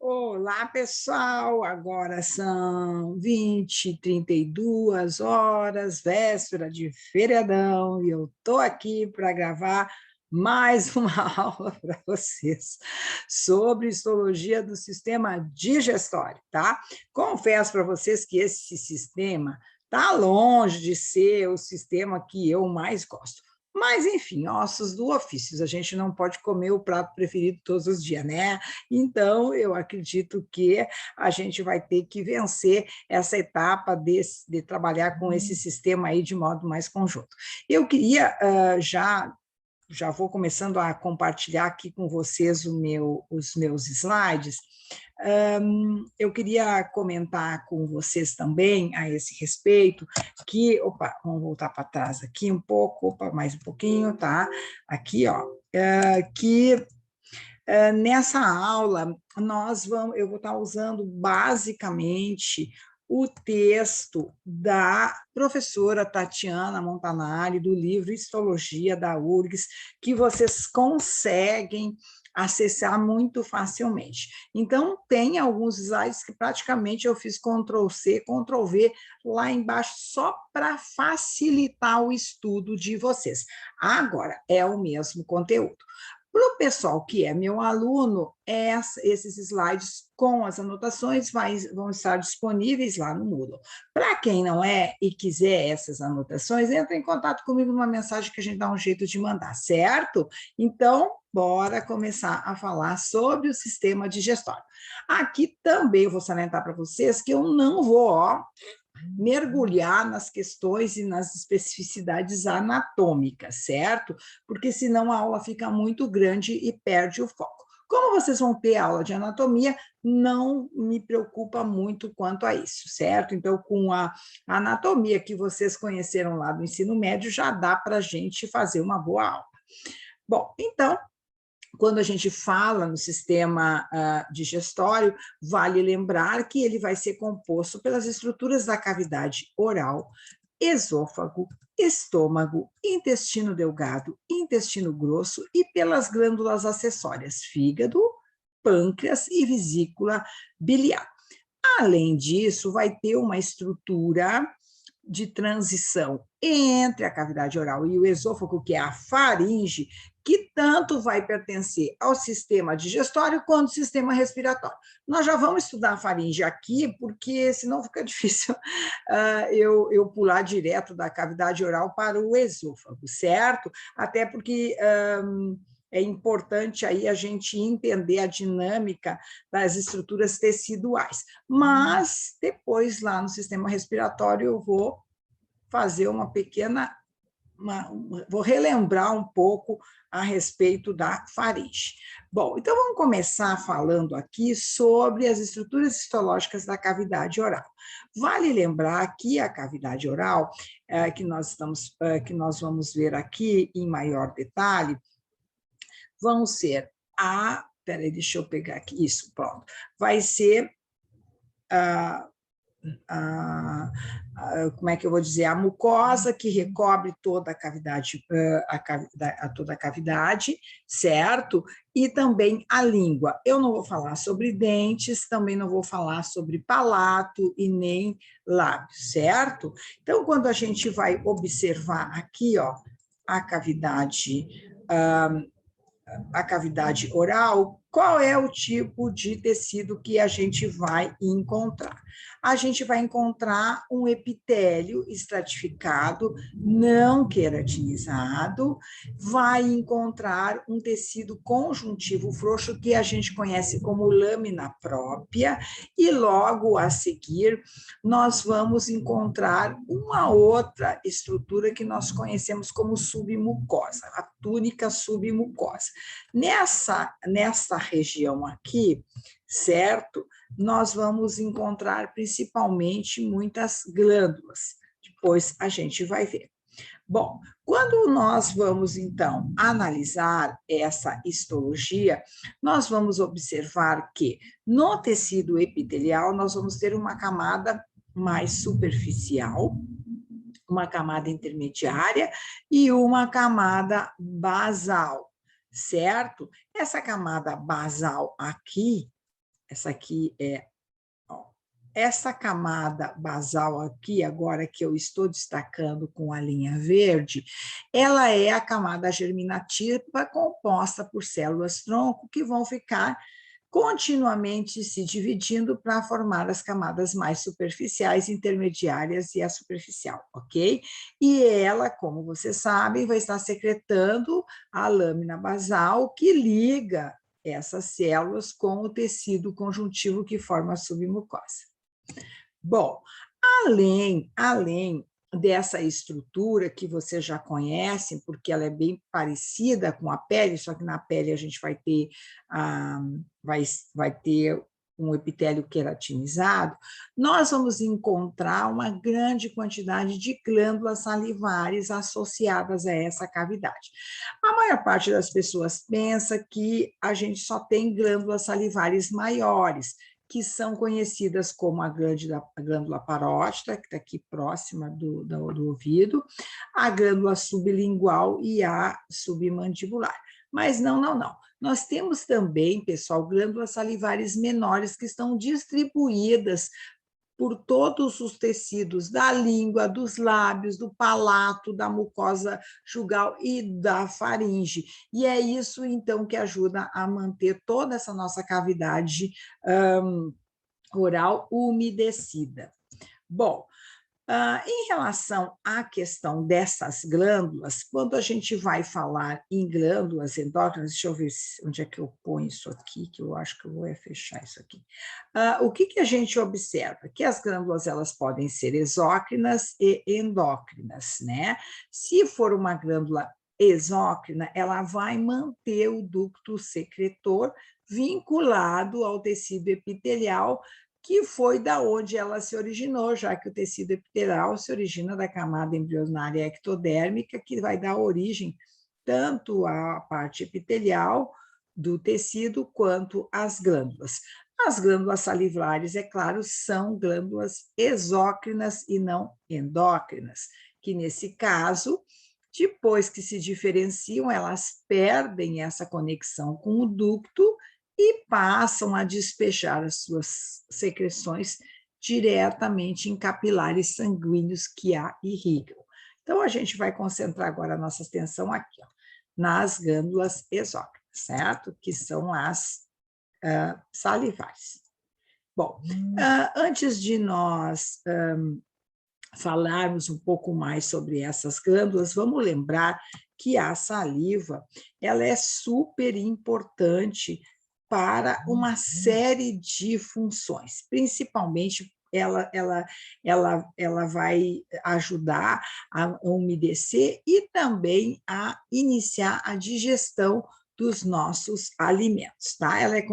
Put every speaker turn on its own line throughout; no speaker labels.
Olá, pessoal! Agora são 20h32, véspera de feriadão, e eu estou aqui para gravar mais uma aula para vocês sobre histologia do sistema digestório, tá? Confesso para vocês que esse sistema está longe de ser o sistema que eu mais gosto. Mas, enfim, ossos do ofício, a gente não pode comer o prato preferido todos os dias, né? Então, eu acredito que a gente vai ter que vencer essa etapa de trabalhar com esse sistema aí de modo mais conjunto. Eu queria já vou começando a compartilhar aqui com vocês os meus slides. Eu queria comentar com vocês também a esse respeito que, vamos voltar para trás aqui um pouco, mais um pouquinho, tá? Aqui, ó, que nessa aula eu vou estar usando basicamente o texto da professora Tatiana Montanari, do livro Histologia da URGS, que vocês conseguem acessar muito facilmente. Então, tem alguns slides que praticamente eu fiz Ctrl+C, Ctrl+V lá embaixo, só para facilitar o estudo de vocês. Agora, é o mesmo conteúdo. Para o pessoal que é meu aluno, esses slides com as anotações vão estar disponíveis lá no Moodle. Para quem não é e quiser essas anotações, entre em contato comigo numa mensagem que a gente dá um jeito de mandar, certo? Então, bora começar a falar sobre o sistema digestório. Aqui também eu vou salientar para vocês que eu não vou mergulhar nas questões e nas especificidades anatômicas, certo? Porque senão a aula fica muito grande e perde o foco. Como vocês vão ter aula de anatomia, não me preocupa muito quanto a isso, certo? Então, com a anatomia que vocês conheceram lá do ensino médio, já dá para a gente fazer uma boa aula. Bom, então, quando a gente fala no sistema digestório, vale lembrar que ele vai ser composto pelas estruturas da cavidade oral, esôfago, estômago, intestino delgado, intestino grosso e pelas glândulas acessórias, fígado, pâncreas e vesícula biliar. Além disso, vai ter uma estrutura de transição entre a cavidade oral e o esôfago, que é a faringe, que tanto vai pertencer ao sistema digestório quanto ao sistema respiratório. Nós já vamos estudar a faringe aqui, porque senão fica difícil eu pular direto da cavidade oral para o esôfago, certo? Até porque é importante aí a gente entender a dinâmica das estruturas teciduais. Mas depois, lá no sistema respiratório, eu vou fazer uma pequena... vou relembrar um pouco a respeito da faringe. Bom, então vamos começar falando aqui sobre as estruturas histológicas da cavidade oral. Vale lembrar que a cavidade oral, que nós vamos ver aqui em maior detalhe, vão ser peraí, deixa eu pegar aqui, isso, pronto. Vai ser como é que eu vou dizer, a mucosa que recobre toda a cavidade, toda a cavidade, certo? E também a língua. Eu não vou falar sobre dentes, também não vou falar sobre palato e nem lábios, certo? Então, quando a gente vai observar aqui, ó, a cavidade oral, qual é o tipo de tecido que a gente vai encontrar? A gente vai encontrar um epitélio estratificado, não queratinizado, vai encontrar um tecido conjuntivo frouxo, que a gente conhece como lâmina própria, e logo a seguir nós vamos encontrar uma outra estrutura que nós conhecemos como submucosa, a túnica submucosa. Nessa região aqui, certo? Nós vamos encontrar principalmente muitas glândulas. Depois a gente vai ver. Bom, quando nós vamos, então, analisar essa histologia, nós vamos observar que no tecido epitelial nós vamos ter uma camada mais superficial, uma camada intermediária e uma camada basal, certo? Essa camada basal aqui, essa aqui é... Essa camada basal aqui, agora que eu estou destacando com a linha verde, ela é a camada germinativa composta por células-tronco que vão ficar continuamente se dividindo para formar as camadas mais superficiais, intermediárias e a superficial, ok? E ela, como vocês sabem, vai estar secretando a lâmina basal que liga essas células com o tecido conjuntivo que forma a submucosa. Bom, além dessa estrutura que vocês já conhecem, porque ela é bem parecida com a pele, só que na pele a gente vai ter, vai ter um epitélio queratinizado, nós vamos encontrar uma grande quantidade de glândulas salivares associadas a essa cavidade. A maior parte das pessoas pensa que a gente só tem glândulas salivares maiores, que são conhecidas como a glândula parótida, que está aqui próxima do ouvido, a glândula sublingual e a submandibular. Mas não. Nós temos também, pessoal, glândulas salivares menores que estão distribuídas por todos os tecidos da língua, dos lábios, do palato, da mucosa jugal e da faringe. E é isso, então, que ajuda a manter toda essa nossa cavidade oral umedecida. Bom, em relação à questão dessas glândulas, quando a gente vai falar em glândulas endócrinas, deixa eu ver onde é que eu ponho isso aqui, que eu acho que eu vou fechar isso aqui. O que a gente observa? Que as glândulas elas podem ser exócrinas e endócrinas, né? Se for uma glândula exócrina, ela vai manter o ducto secretor vinculado ao tecido epitelial, que foi da onde ela se originou, já que o tecido epitelial se origina da camada embrionária ectodérmica, que vai dar origem tanto à parte epitelial do tecido quanto às glândulas. As glândulas salivares, é claro, são glândulas exócrinas e não endócrinas, que nesse caso, depois que se diferenciam, elas perdem essa conexão com o ducto e passam a despejar as suas secreções diretamente em capilares sanguíneos que a irrigam. Então, a gente vai concentrar agora a nossa atenção aqui, ó, nas glândulas exócrinas, certo? Que são as salivares. Bom, antes de nós falarmos um pouco mais sobre essas glândulas, vamos lembrar que a saliva ela é super importante para uma série de funções, principalmente ela vai ajudar a umedecer e também a iniciar a digestão dos nossos alimentos, tá? Ela é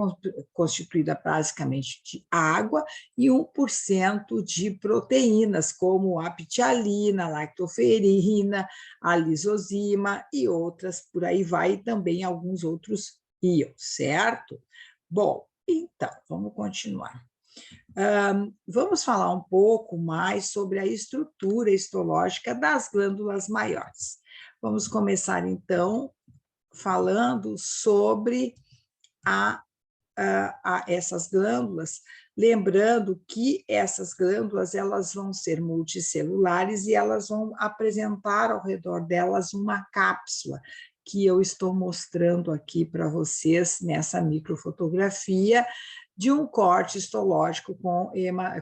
constituída basicamente de água e 1% de proteínas, como a ptialina, a lactoferrina, a lisozima e outras, por aí vai, e também alguns outros íons, certo? Bom, então, vamos continuar. Vamos falar um pouco mais sobre a estrutura histológica das glândulas maiores. Vamos começar, então, falando sobre essas glândulas, lembrando que essas glândulas elas vão ser multicelulares e elas vão apresentar ao redor delas uma cápsula, que eu estou mostrando aqui para vocês nessa microfotografia, de um corte histológico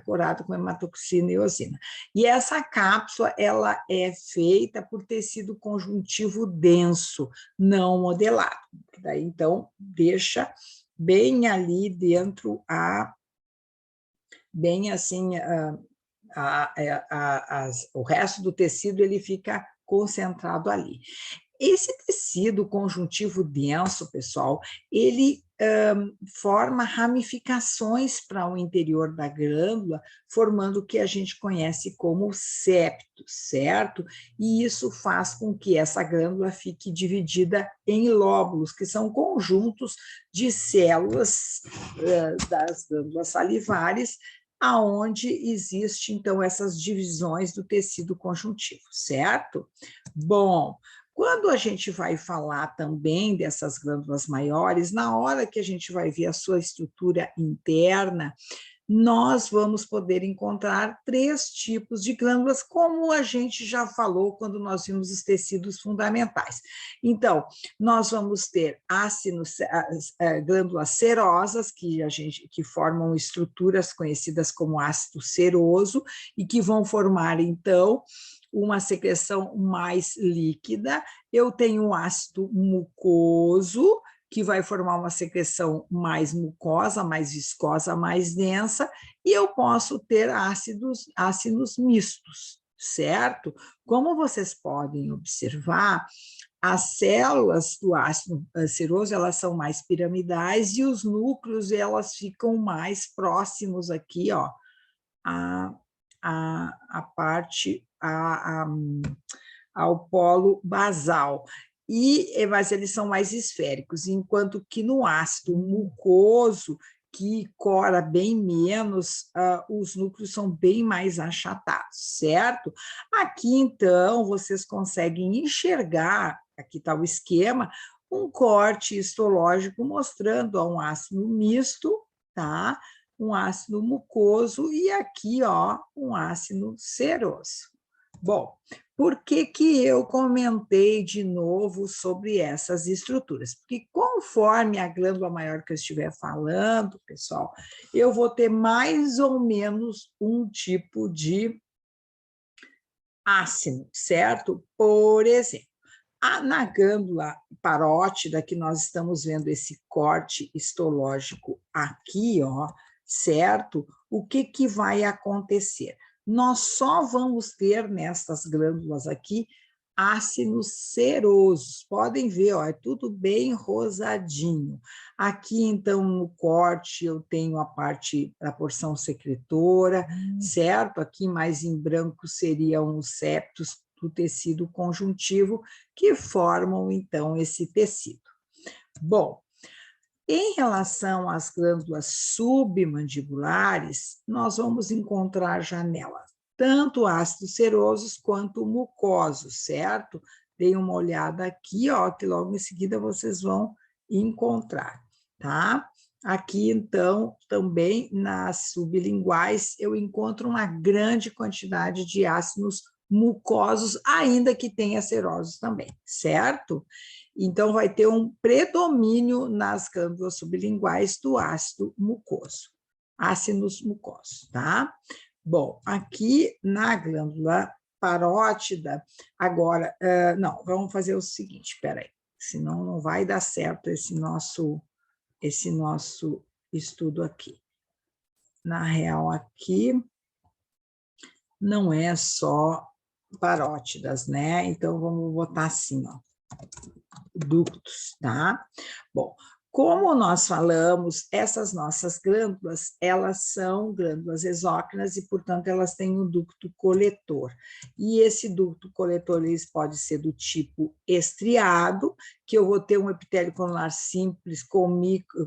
corado com hematoxina e eosina. E essa cápsula ela é feita por tecido conjuntivo denso, não modelado. Daí, então, deixa bem ali dentro bem assim, o resto do tecido ele fica concentrado ali. Esse tecido conjuntivo denso, pessoal, ele forma ramificações para o interior da glândula, formando o que a gente conhece como septo, certo? E isso faz com que essa glândula fique dividida em lóbulos, que são conjuntos de células das glândulas salivares, aonde existe, então, essas divisões do tecido conjuntivo, certo? Bom, Quando a gente vai falar também dessas glândulas maiores, na hora que a gente vai ver a sua estrutura interna, nós vamos poder encontrar 3 tipos de glândulas, como a gente já falou quando nós vimos os tecidos fundamentais. Então, nós vamos ter glândulas serosas, que formam estruturas conhecidas como ácido seroso, e que vão formar, então, uma secreção mais líquida. Eu tenho um ácido mucoso, que vai formar uma secreção mais mucosa, mais viscosa, mais densa, e eu posso ter ácidos mistos, certo? Como vocês podem observar, as células do ácido seroso, elas são mais piramidais, e os núcleos, elas ficam mais próximos aqui, ó, a parte, ao polo basal. Mas eles são mais esféricos, enquanto que no ácido mucoso, que cora bem menos, os núcleos são bem mais achatados, certo? Aqui, então, vocês conseguem enxergar, aqui está o esquema, um corte histológico mostrando um ácido misto, tá? Um ácido mucoso e aqui, ó, um ácido seroso. Bom, por que que eu comentei de novo sobre essas estruturas? Porque conforme a glândula maior que eu estiver falando, pessoal, eu vou ter mais ou menos um tipo de ácido, certo? Por exemplo, na glândula parótida, que nós estamos vendo esse corte histológico aqui, ó, certo? O que que vai acontecer? Nós só vamos ter nessas glândulas aqui ácidos serosos. Podem ver, ó, é tudo bem rosadinho. Aqui, então, no corte, eu tenho a porção secretora, certo? Aqui, mais em branco, seriam os septos do tecido conjuntivo, que formam, então, esse tecido. Bom, em relação às glândulas submandibulares, nós vamos encontrar janelas, tanto ácidos serosos quanto mucosos, certo? Deem uma olhada aqui, ó, que logo em seguida vocês vão encontrar, tá? Aqui, então, também nas sublinguais, eu encontro uma grande quantidade de ácidos mucosos, ainda que tenha serosos também, certo? Então, vai ter um predomínio nas glândulas sublinguais do ácido mucoso, ácidos mucosos, tá? Bom, aqui na glândula parótida, agora, não, vamos fazer o seguinte, espera aí, senão não vai dar certo esse nosso estudo aqui. Na real, aqui não é só parótidas, né? Então, vamos botar assim, ó, ductos, tá? Bom, como nós falamos, essas nossas glândulas, elas são glândulas exócrinas e, portanto, elas têm um ducto coletor. E esse ducto coletor, eles pode ser do tipo estriado, que eu vou ter um epitélio colunar simples com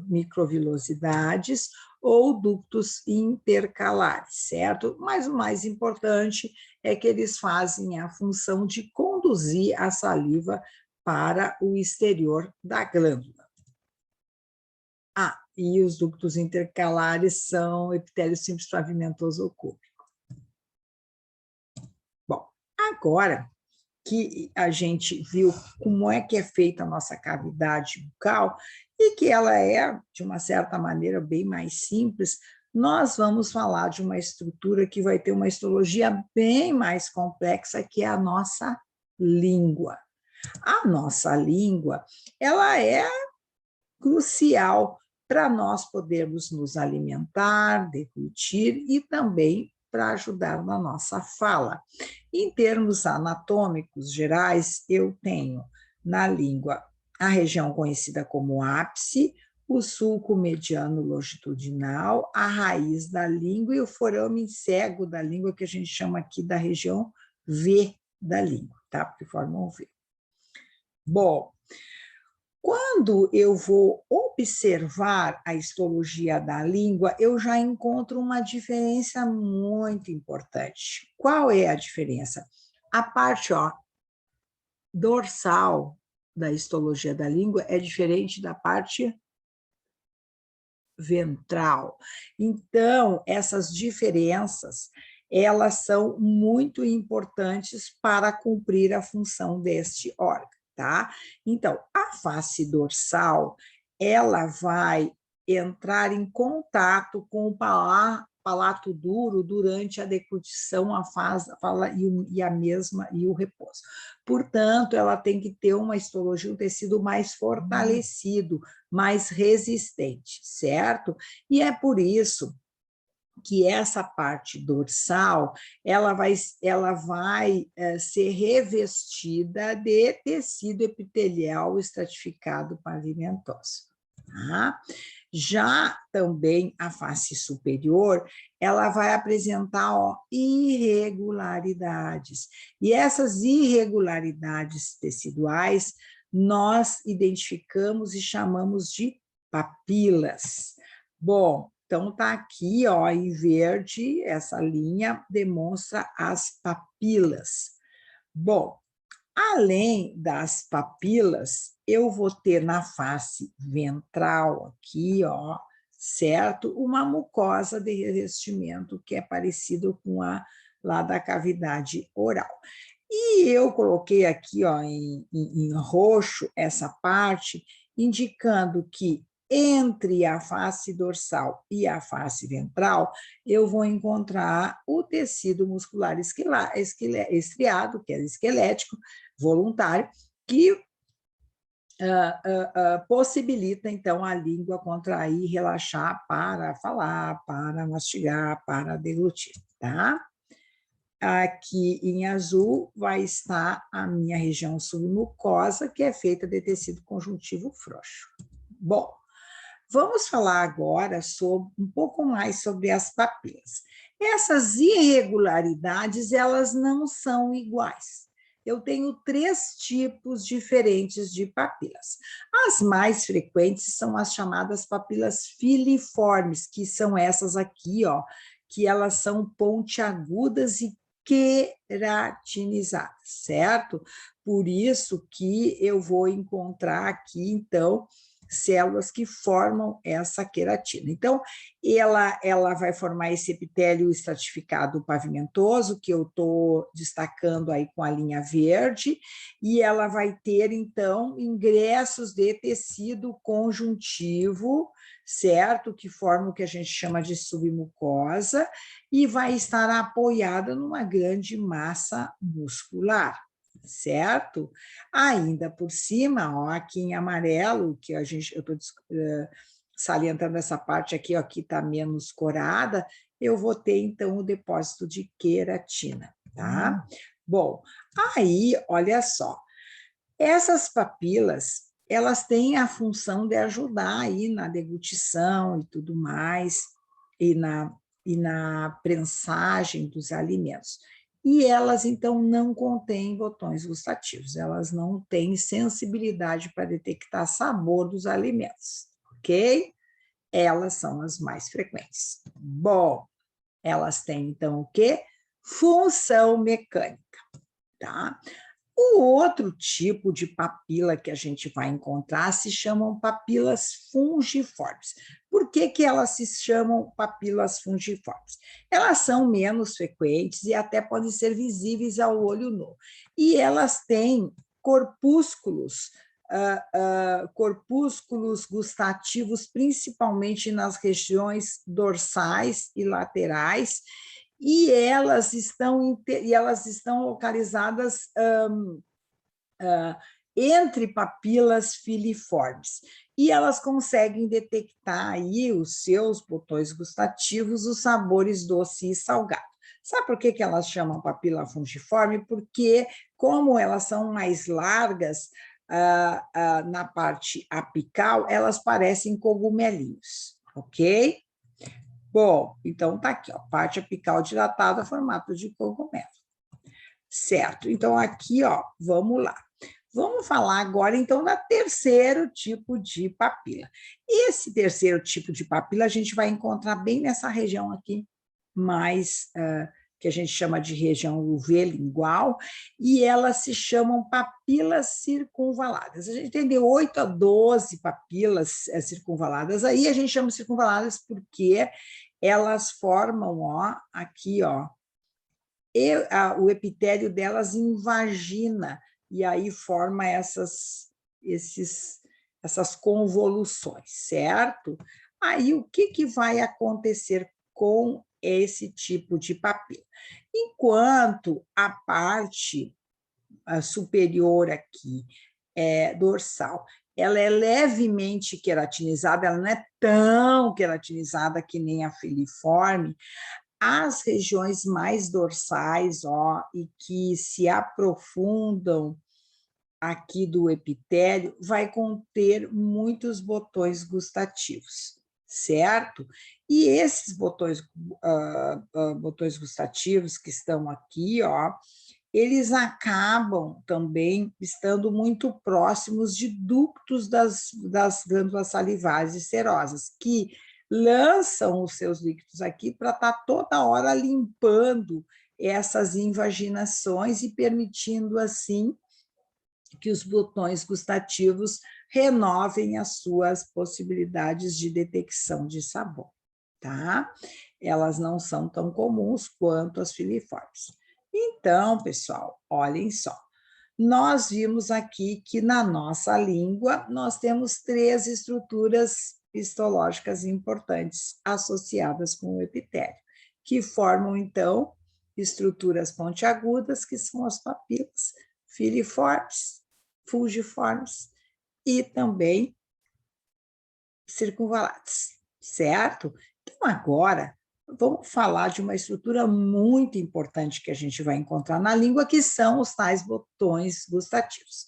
microvilosidades, ou ductos intercalares, certo? Mas o mais importante é que eles fazem a função de conduzir a saliva para o exterior da glândula. E os ductos intercalares são epitélio simples pavimentoso ou cúbico. Bom, agora que a gente viu como é que é feita a nossa cavidade bucal e que ela é, de uma certa maneira, bem mais simples, nós vamos falar de uma estrutura que vai ter uma histologia bem mais complexa, que é a nossa língua. A nossa língua, ela é crucial para nós podermos nos alimentar, deglutir e também para ajudar na nossa fala. Em termos anatômicos gerais, eu tenho na língua a região conhecida como ápice, o sulco mediano longitudinal, a raiz da língua e o forame cego da língua, que a gente chama aqui da região V da língua, tá? Porque formam V. Bom, quando eu vou observar a histologia da língua, eu já encontro uma diferença muito importante. Qual é a diferença? A parte, ó, dorsal da histologia da língua é diferente da parte ventral. Então, essas diferenças, elas são muito importantes para cumprir a função deste órgão, tá? Então, a face dorsal, ela vai entrar em contato com o palato duro durante a deglutição, a fala e o repouso. Portanto, ela tem que ter uma histologia, um tecido mais fortalecido, mais resistente, certo? E é por isso que essa parte dorsal ela vai ser revestida de tecido epitelial estratificado pavimentoso. Tá? Já também a face superior, ela vai apresentar irregularidades. E essas irregularidades teciduais nós identificamos e chamamos de papilas. Bom, então está aqui, em verde, essa linha demonstra as papilas. Bom, além das papilas, eu vou ter na face ventral aqui, certo? Uma mucosa de revestimento que é parecido com a lá da cavidade oral. E eu coloquei aqui, em roxo essa parte, indicando que entre a face dorsal e a face ventral, eu vou encontrar o tecido muscular estriado, que é esquelético, voluntário, que possibilita, então, a língua contrair, relaxar para falar, para mastigar, para deglutir, tá? Aqui em azul vai estar a minha região submucosa, que é feita de tecido conjuntivo frouxo. Bom, vamos falar agora um pouco mais sobre as papilas. Essas irregularidades, elas não são iguais. Eu tenho 3 tipos diferentes de papilas. As mais frequentes são as chamadas papilas filiformes, que são essas aqui, que elas são pontiagudas e queratinizadas, certo? Por isso que eu vou encontrar aqui, então, células que formam essa queratina. Então, ela vai formar esse epitélio estratificado pavimentoso, que eu estou destacando aí com a linha verde, e ela vai ter, então, ingressos de tecido conjuntivo, certo? Que forma o que a gente chama de submucosa, e vai estar apoiada numa grande massa muscular, certo? Ainda por cima, aqui em amarelo, que eu estou salientando essa parte aqui, que está menos corada, eu vou ter, então, o depósito de queratina, tá? Bom, aí, olha só, essas papilas, elas têm a função de ajudar aí na deglutição e tudo mais, e na prensagem dos alimentos. E elas, então, não contêm botões gustativos, elas não têm sensibilidade para detectar sabor dos alimentos, ok? Elas são as mais frequentes. Bom, elas têm, então, o quê? Função mecânica, tá? O outro tipo de papila que a gente vai encontrar se chamam papilas fungiformes. Por que elas se chamam papilas fungiformes? Elas são menos frequentes e até podem ser visíveis ao olho nu. E elas têm corpúsculos, corpúsculos gustativos, principalmente nas regiões dorsais e laterais, e elas estão localizadas entre papilas filiformes, e elas conseguem detectar aí os seus botões gustativos, os sabores doce e salgado. Sabe por que elas chamam papila fungiforme? Porque, como elas são mais largas na parte apical, elas parecem cogumelinhos, ok? Bom, então tá aqui, parte apical dilatada, formato de cogumelo. Certo, então aqui, vamos lá. Vamos falar agora, então, do terceiro tipo de papila. Esse terceiro tipo de papila a gente vai encontrar bem nessa região aqui, mais que a gente chama de região UV-lingual, e elas se chamam papilas circunvaladas. A gente tem de 8 a 12 papilas circunvaladas, aí a gente chama circunvaladas porque elas formam, ó, aqui, ó, o epitélio delas invagina, e aí forma essas convoluções, certo? Aí, o que vai acontecer com esse tipo de papila? Enquanto a parte superior aqui, dorsal, ela é levemente queratinizada, ela não é tão queratinizada que nem a filiforme, as regiões mais dorsais, ó, e que se aprofundam aqui do epitélio, vai conter muitos botões gustativos, certo? E esses botões gustativos que estão aqui, ó, eles acabam também estando muito próximos de ductos das glândulas salivares e serosas, que lançam os seus líquidos aqui para estar toda hora limpando essas invaginações e permitindo, assim, que os botões gustativos renovem as suas possibilidades de detecção de sabor, tá? Elas não são tão comuns quanto as filiformes. Então, pessoal, olhem só. Nós vimos aqui que na nossa língua nós temos 3 estruturas histológicas importantes associadas com o epitélio, que formam, então, estruturas pontiagudas, que são as papilas, filiformes, fusiformes e também circunvaladas, certo? Então, agora, vamos falar de uma estrutura muito importante que a gente vai encontrar na língua, que são os tais botões gustativos.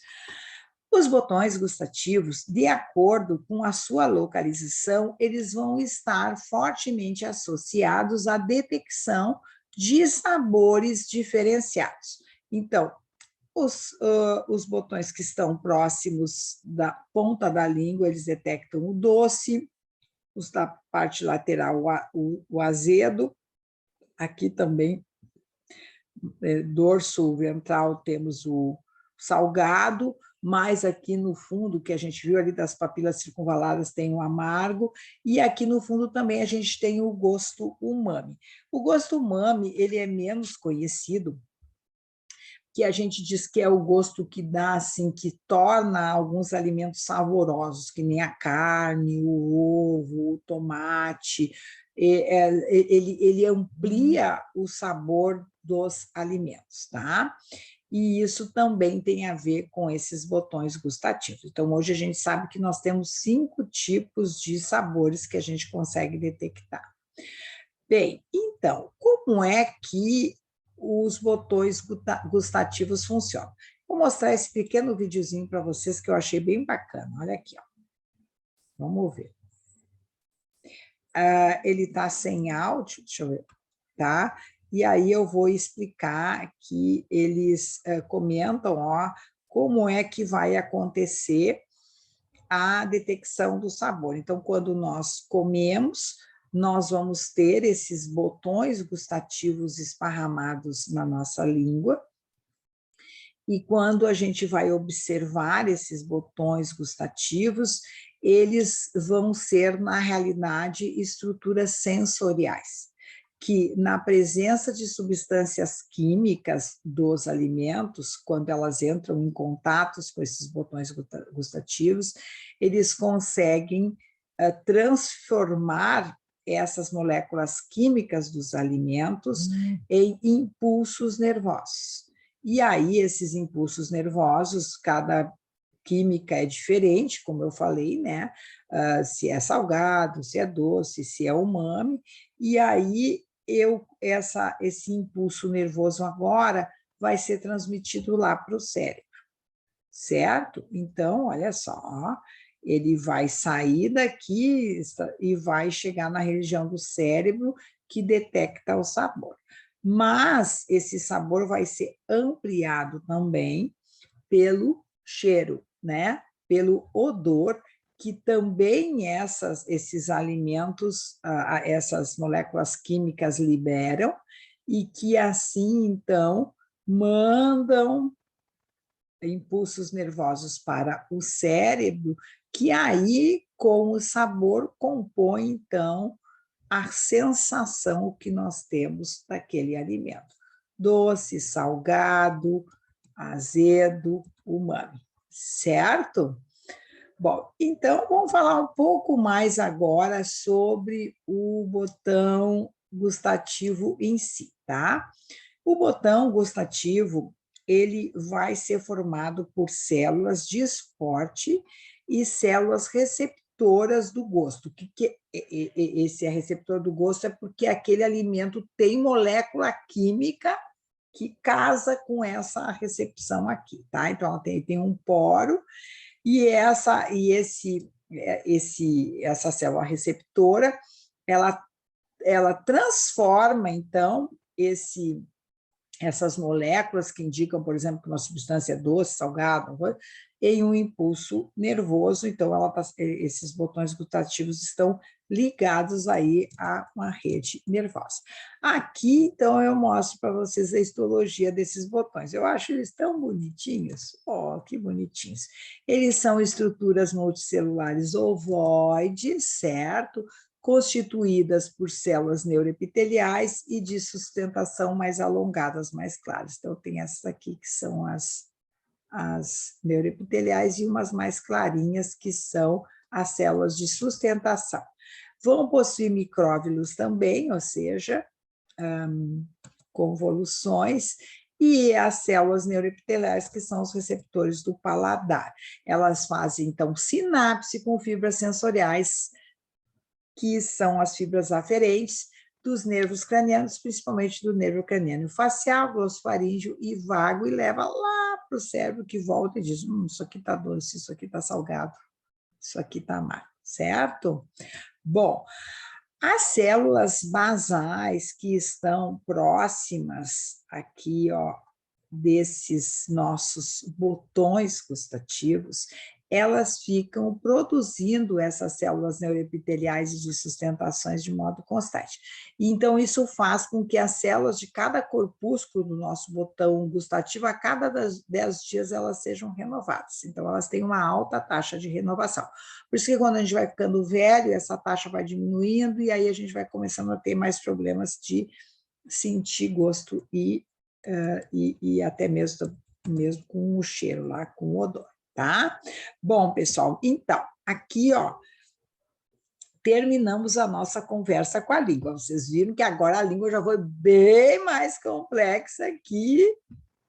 Os botões gustativos, de acordo com a sua localização, eles vão estar fortemente associados à detecção de sabores diferenciados. Então, os botões que estão próximos da ponta da língua, eles detectam o doce, os da parte lateral, o azedo. Aqui também, dorso ventral, temos o salgado, mas aqui no fundo, que a gente viu ali das papilas circunvaladas, tem o amargo, e aqui no fundo também a gente tem o gosto umami. O gosto umami, ele é menos conhecido, que a gente diz que é o gosto que dá, assim, que torna alguns alimentos saborosos, que nem a carne, o ovo, o tomate, ele amplia o sabor dos alimentos, tá? E isso também tem a ver com esses botões gustativos. Então, hoje a gente sabe que nós temos 5 tipos de sabores que a gente consegue detectar. Bem, então, como é que os botões gustativos funcionam? Vou mostrar esse pequeno videozinho para vocês que eu achei bem bacana. Olha aqui, ó. Vamos ver. Ele está sem áudio, deixa eu ver, tá? E aí eu vou explicar que eles comentam, ó, como é que vai acontecer a detecção do sabor. Então, quando nós comemos, nós vamos ter esses botões gustativos esparramados na nossa língua, e quando a gente vai observar esses botões gustativos, eles vão ser, na realidade, estruturas sensoriais, que na presença de substâncias químicas dos alimentos, quando elas entram em contato com esses botões gustativos, eles conseguem transformar essas moléculas químicas dos alimentos em impulsos nervosos. E aí, esses impulsos nervosos, cada química é diferente, como eu falei, né? Se é salgado, se é doce, se é umami, e aí esse impulso nervoso agora vai ser transmitido lá para o cérebro, certo? Então, olha só, ele vai sair daqui e vai chegar na região do cérebro que detecta o sabor. Mas esse sabor vai ser ampliado também pelo cheiro, né? Pelo odor, que também esses alimentos, essas moléculas químicas liberam, e que assim, então, mandam impulsos nervosos para o cérebro, que aí, com o sabor, compõe, então, a sensação que nós temos daquele alimento. Doce, salgado, azedo, umami, certo? Bom, então vamos falar um pouco mais agora sobre o botão gustativo em si, tá? O botão gustativo, ele vai ser formado por células de esporte e células receptoras do gosto. Esse é receptor do gosto é porque aquele alimento tem molécula química que casa com essa recepção aqui, tá? Então, ela tem um poro e essa célula receptora, ela transforma, então, essas moléculas que indicam, por exemplo, que uma substância é doce, salgada, em um impulso nervoso. Então, esses botões gustativos estão ligados aí a uma rede nervosa. Aqui, então, eu mostro para vocês a histologia desses botões. Eu acho eles tão bonitinhos. Oh, que bonitinhos. Eles são estruturas multicelulares ovoides, certo? Constituídas por células neuroepiteliais e de sustentação mais alongadas, mais claras. Então, tem essas aqui que são as neuroepiteliais e umas mais clarinhas, que são as células de sustentação. Vão possuir micróvilos também, ou seja, convoluções, e as células neuroepiteliais, que são os receptores do paladar. Elas fazem, então, sinapse com fibras sensoriais, que são as fibras aferentes dos nervos cranianos, principalmente do nervo craniano facial, glossofaríngeo e vago, e leva lá para o cérebro, que volta e diz, isso aqui está doce, isso aqui está salgado, isso aqui está amargo, certo? Bom, as células basais que estão próximas aqui, ó, desses nossos botões gustativos, elas ficam produzindo essas células neuroepiteliais e de sustentações de modo constante. Então, isso faz com que as células de cada corpúsculo do nosso botão gustativo, a cada 10 dias, elas sejam renovadas. Então, elas têm uma alta taxa de renovação. Por isso que quando a gente vai ficando velho, essa taxa vai diminuindo, e aí a gente vai começando a ter mais problemas de sentir gosto e até mesmo com o cheiro lá, com o odor, tá? Bom, pessoal, então, aqui, ó, terminamos a nossa conversa com a língua. Vocês viram que agora a língua já foi bem mais complexa que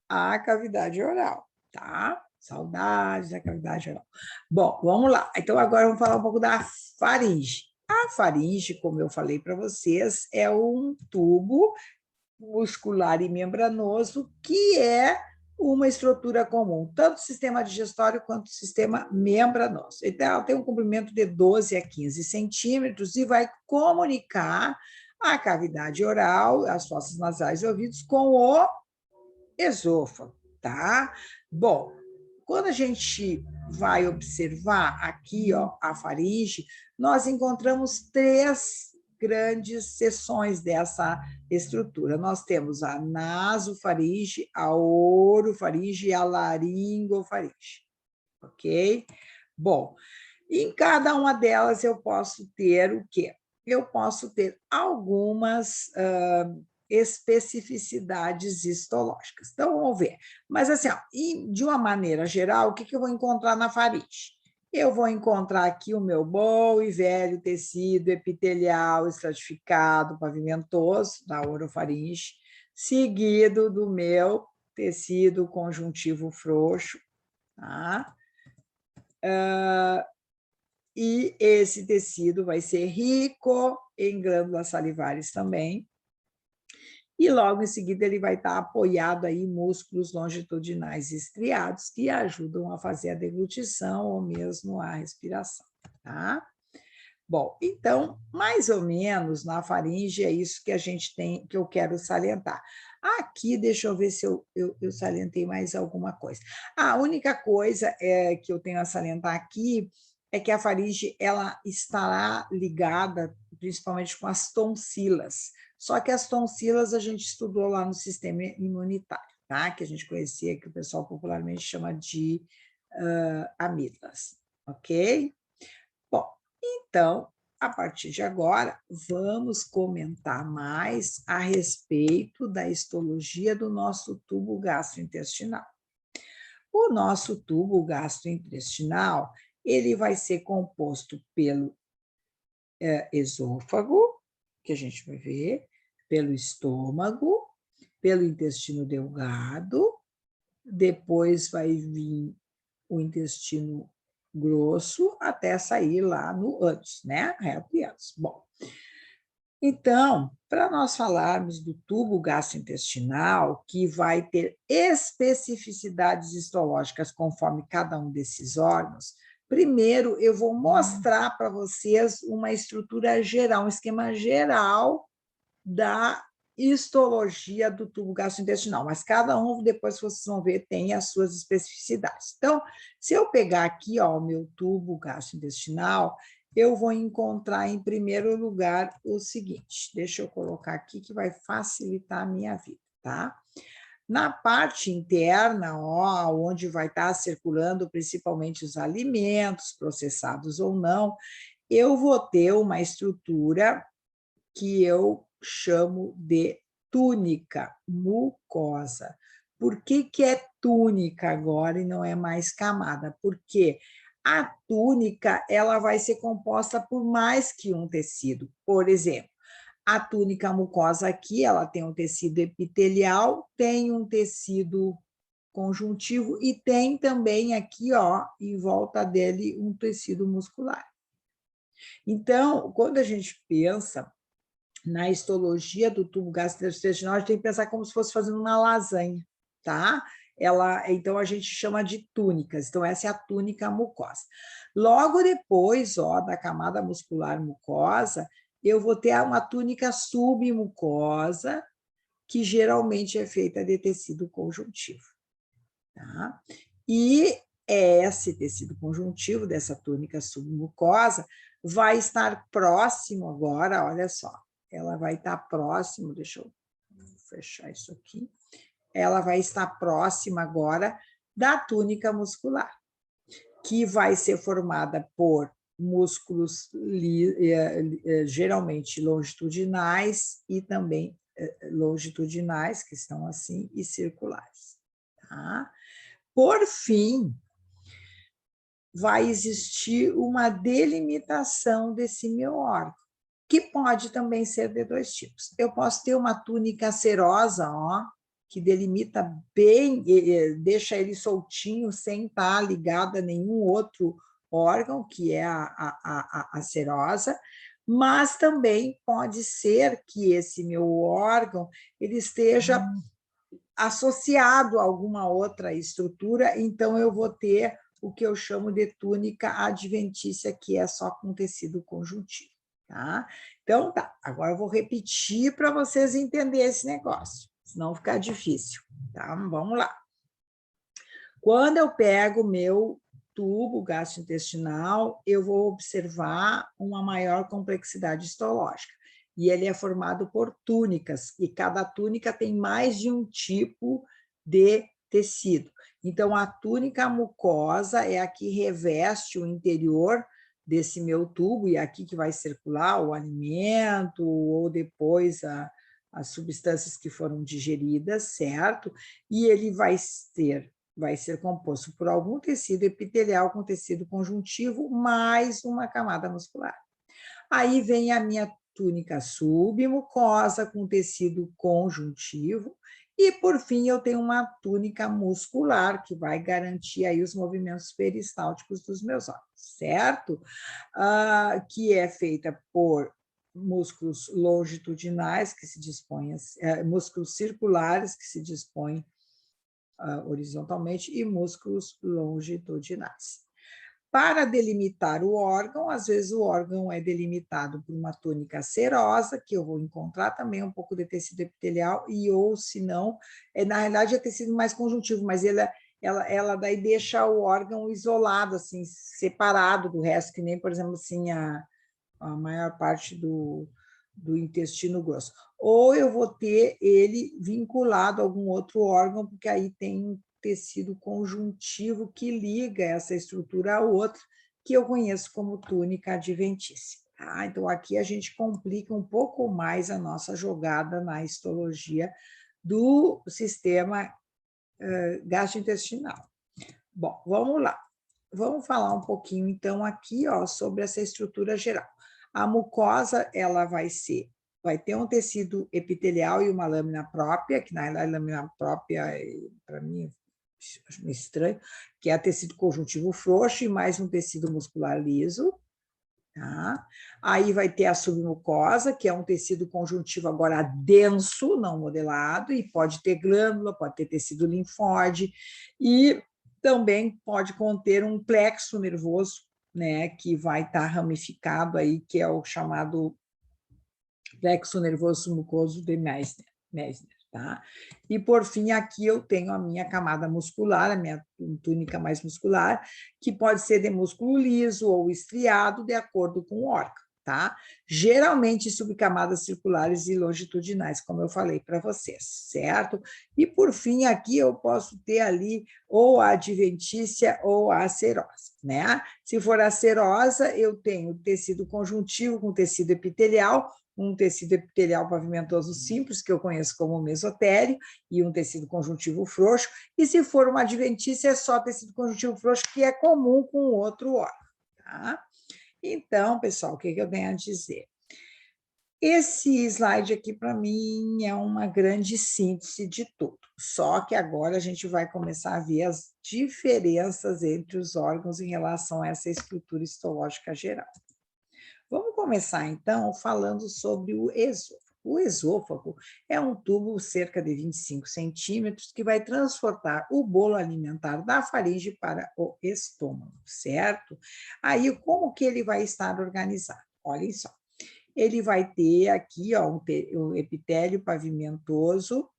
a cavidade oral, tá? Saudades da cavidade oral. Bom, vamos lá. Então, agora vamos falar um pouco da faringe. A faringe, como eu falei para vocês, é um tubo muscular e membranoso, que é uma estrutura comum, tanto do sistema digestório quanto do sistema membranoso. Então, ela tem um comprimento de 12 a 15 centímetros e vai comunicar a cavidade oral, as fossas nasais e ouvidos, com o esôfago, tá? Bom, quando a gente vai observar aqui, ó, a faringe, nós encontramos 3 grandes seções dessa estrutura. Nós temos a nasofaringe, a orofaringe e a laringofaringe, ok? Bom, em cada uma delas eu posso ter o quê? Eu posso ter algumas especificidades histológicas. Então, vamos ver. Mas, assim, ó, de uma maneira geral, o que eu vou encontrar na faringe? Eu vou encontrar aqui o meu bom e velho tecido epitelial estratificado, pavimentoso, da orofaringe, seguido do meu tecido conjuntivo frouxo, tá? E esse tecido vai ser rico em glândulas salivares também, e logo em seguida ele vai estar apoiado aí em músculos longitudinais estriados, que ajudam a fazer a deglutição ou mesmo a respiração, tá? Bom, então, mais ou menos na faringe é isso que a gente tem, que eu quero salientar. Aqui, deixa eu ver se eu salientei mais alguma coisa. A única coisa que eu tenho a salientar aqui é que a faringe ela estará ligada principalmente com as tonsilas. Só que as tonsilas a gente estudou lá no sistema imunitário, tá? Que a gente conhecia, que o pessoal popularmente chama de amígdalas, ok? Bom, então, a partir de agora, vamos comentar mais a respeito da histologia do nosso tubo gastrointestinal. O nosso tubo gastrointestinal, ele vai ser composto pelo esôfago, que a gente vai ver, pelo estômago, pelo intestino delgado, depois vai vir o intestino grosso até sair lá no ânus, né? Reto e ânus. Bom, então, para nós falarmos do tubo gastrointestinal, que vai ter especificidades histológicas conforme cada um desses órgãos, primeiro eu vou mostrar para vocês uma estrutura geral, um esquema geral da histologia do tubo gastrointestinal, mas cada um, depois vocês vão ver, tem as suas especificidades. Então, se eu pegar aqui ó, o meu tubo gastrointestinal, eu vou encontrar, em primeiro lugar, o seguinte, deixa eu colocar aqui que vai facilitar a minha vida, tá? Na parte interna, ó, onde vai estar circulando principalmente os alimentos, processados ou não, eu vou ter uma estrutura que eu chamo de túnica mucosa. Por que é túnica agora e não é mais camada? Porque a túnica ela vai ser composta por mais que um tecido. Por exemplo, a túnica mucosa aqui, ela tem um tecido epitelial, tem um tecido conjuntivo e tem também aqui, ó, em volta dele, um tecido muscular. Então, quando a gente pensa na histologia do tubo gastrointestinal, a gente tem que pensar como se fosse fazendo uma lasanha, tá? Então, a gente chama de túnicas. Então, essa é a túnica mucosa. Logo depois, ó, da camada muscular mucosa, eu vou ter uma túnica submucosa, que geralmente é feita de tecido conjuntivo, tá? E esse tecido conjuntivo dessa túnica submucosa vai estar próximo agora, olha só, ela vai estar próximo, deixa eu fechar isso aqui, ela vai estar próxima agora da túnica muscular, que vai ser formada por músculos geralmente longitudinais e também longitudinais, que estão assim, e circulares. Tá? Por fim, vai existir uma delimitação desse meu órgão, que pode também ser de dois tipos. Eu posso ter uma túnica serosa, ó, que delimita bem, deixa ele soltinho, sem estar ligado a nenhum outro órgão, que é a serosa, mas também pode ser que esse meu órgão ele esteja associado a alguma outra estrutura, então eu vou ter o que eu chamo de túnica adventícia, que é só com tecido conjuntivo. Tá? Então, tá, agora eu vou repetir para vocês entenderem esse negócio, senão ficar difícil. Tá? Vamos lá. Quando eu pego o meu tubo gastrointestinal, eu vou observar uma maior complexidade histológica. E ele é formado por túnicas, e cada túnica tem mais de um tipo de tecido. Então, a túnica mucosa é a que reveste o interior desse meu tubo, e aqui que vai circular o alimento, ou depois as substâncias que foram digeridas, certo? E ele vai ser composto por algum tecido epitelial com tecido conjuntivo, mais uma camada muscular. Aí vem a minha túnica submucosa com tecido conjuntivo, e, por fim, eu tenho uma túnica muscular, que vai garantir aí os movimentos peristálticos dos meus órgãos, certo? Que é feita por músculos longitudinais, que se dispõem, músculos circulares, que se dispõem horizontalmente, e músculos longitudinais. Para delimitar o órgão, às vezes o órgão é delimitado por uma túnica serosa, que eu vou encontrar também um pouco de tecido epitelial, e ou, se não, na realidade é tecido mais conjuntivo, mas ela daí deixa o órgão isolado, assim, separado do resto, que nem, por exemplo, assim, a maior parte do intestino grosso. Ou eu vou ter ele vinculado a algum outro órgão, porque aí tem um tecido conjuntivo que liga essa estrutura a outra, que eu conheço como túnica adventícia. Tá? Então, aqui a gente complica um pouco mais a nossa jogada na histologia do sistema gastrointestinal. Bom, vamos lá. Vamos falar um pouquinho, então, aqui sobre essa estrutura geral. A mucosa, ela vai ter um tecido epitelial e uma lâmina própria, que na realidade a lâmina própria, para mim, acho meio estranho, que é tecido conjuntivo frouxo e mais um tecido muscular liso. Tá? Aí vai ter a submucosa, que é um tecido conjuntivo agora denso, não modelado, e pode ter glândula, pode ter tecido linfóide, e também pode conter um plexo nervoso, né, que vai estar ramificado aí, que é o chamado plexo nervoso mucoso de Meissner. Tá? E, por fim, aqui eu tenho a minha camada muscular, a minha túnica mais muscular, que pode ser de músculo liso ou estriado, de acordo com o órgão. Tá? Geralmente subcamadas circulares e longitudinais, como eu falei para vocês, certo? E, por fim, aqui eu posso ter ali ou a adventícia ou a serosa, né? Se for a serosa, eu tenho tecido conjuntivo com tecido epitelial, um tecido epitelial pavimentoso simples, que eu conheço como mesotélio, e um tecido conjuntivo frouxo, e se for uma adventícia, é só tecido conjuntivo frouxo, que é comum com o outro órgão. Tá? Então, pessoal, o que eu tenho a dizer? Esse slide aqui, para mim, é uma grande síntese de tudo, só que agora a gente vai começar a ver as diferenças entre os órgãos em relação a essa estrutura histológica geral. Vamos começar, então, falando sobre o esôfago. O esôfago é um tubo cerca de 25 centímetros que vai transportar o bolo alimentar da faringe para o estômago, certo? Aí, como que ele vai estar organizado? Olhem só. Ele vai ter aqui um epitélio pavimentoso,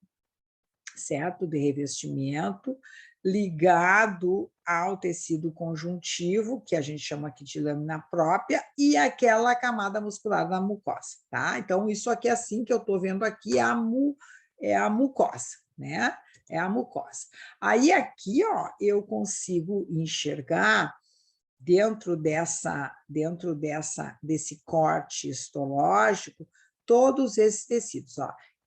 certo? De revestimento, ligado ao tecido conjuntivo, que a gente chama aqui de lâmina própria, e aquela camada muscular da mucosa, tá? Então, isso aqui, assim que eu estou vendo aqui, é a mucosa, né? É a mucosa. Aí, aqui, eu consigo enxergar desse corte histológico todos esses tecidos,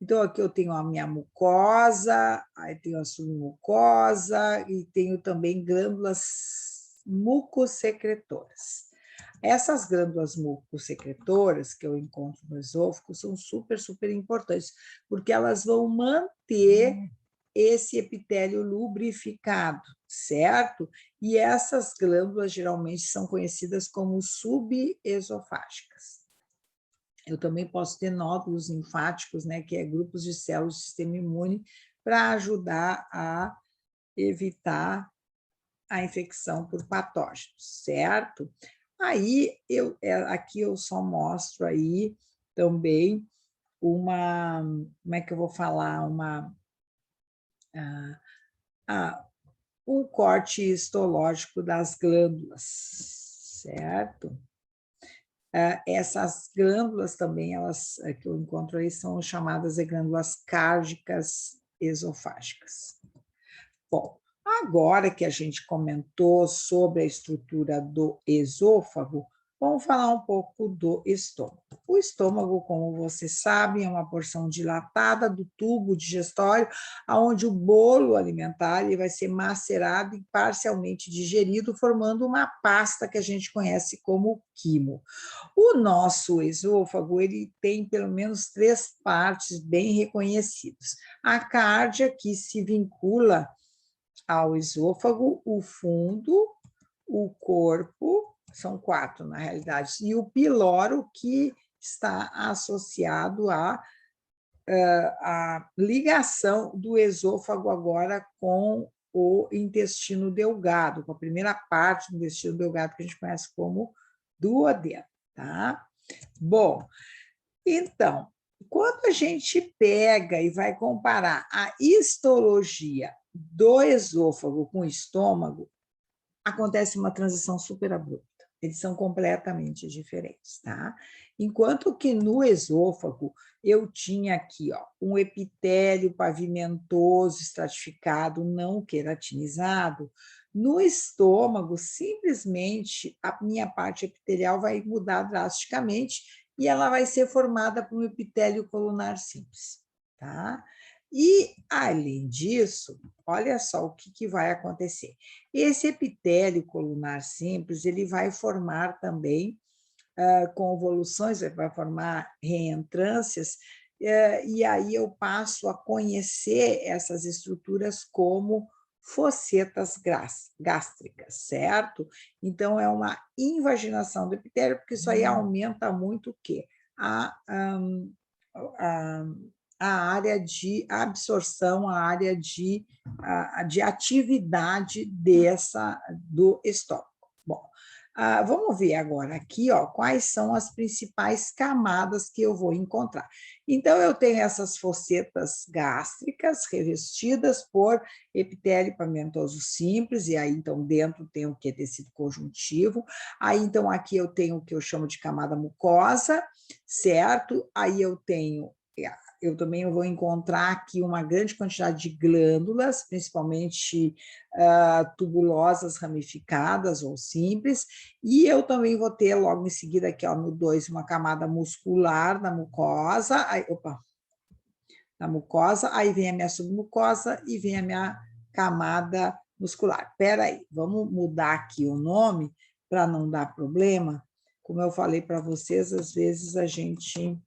Então, aqui eu tenho a minha mucosa, aí tenho a submucosa e tenho também glândulas mucosecretoras. Essas glândulas mucosecretoras que eu encontro no esôfago são super, super importantes, porque elas vão manter esse epitélio lubrificado, certo? E essas glândulas geralmente são conhecidas como subesofágicas. Eu também posso ter nódulos linfáticos, né, que é grupos de células do sistema imune, para ajudar a evitar a infecção por patógenos, certo? Aí, aqui eu só mostro aí também como é que eu vou falar, um corte histológico das glândulas, certo? Essas glândulas também, elas que eu encontro aí, são chamadas de glândulas cárdicas esofágicas. Bom, agora que a gente comentou sobre a estrutura do esôfago, vamos falar um pouco do estômago. O estômago, como vocês sabem, é uma porção dilatada do tubo digestório, onde o bolo alimentar ele vai ser macerado e parcialmente digerido, formando uma pasta que a gente conhece como quimo. O nosso esôfago ele tem pelo menos 3 partes bem reconhecidas. A cárdia, que se vincula ao esôfago, o fundo, o corpo, são 4 na realidade, e o piloro, que está associado à ligação do esôfago agora com o intestino delgado, com a primeira parte do intestino delgado que a gente conhece como duodeno, tá? Bom, então, quando a gente pega e vai comparar a histologia do esôfago com o estômago, acontece uma transição super abrupta. Eles são completamente diferentes, tá? Enquanto que no esôfago, eu tinha aqui, ó, um epitélio pavimentoso, estratificado, não queratinizado. No estômago, simplesmente, a minha parte epitelial vai mudar drasticamente e ela vai ser formada por um epitélio colunar simples, tá? E, além disso, olha só o que vai acontecer. Esse epitélio colunar simples, ele vai formar também convoluções, vai formar reentrâncias, e aí eu passo a conhecer essas estruturas como fossetas gástricas, certo? Então, é uma invaginação do epitélio, porque isso aí aumenta muito o quê? A, a área de absorção, a área de atividade do estômago. Bom, vamos ver agora aqui, ó, quais são as principais camadas que eu vou encontrar. Então, eu tenho essas fossetas gástricas revestidas por epitélio pavimentoso simples, e aí, então, dentro tem o que? Tecido conjuntivo. Aí, então, aqui eu tenho o que eu chamo de camada mucosa, certo? Aí eu também vou encontrar aqui uma grande quantidade de glândulas, principalmente tubulosas ramificadas ou simples, e eu também vou ter logo em seguida aqui, ó, no 2, uma camada muscular na mucosa, aí vem a minha submucosa e vem a minha camada muscular. Espera aí, vamos mudar aqui o nome para não dar problema. Como eu falei para vocês, às vezes a gente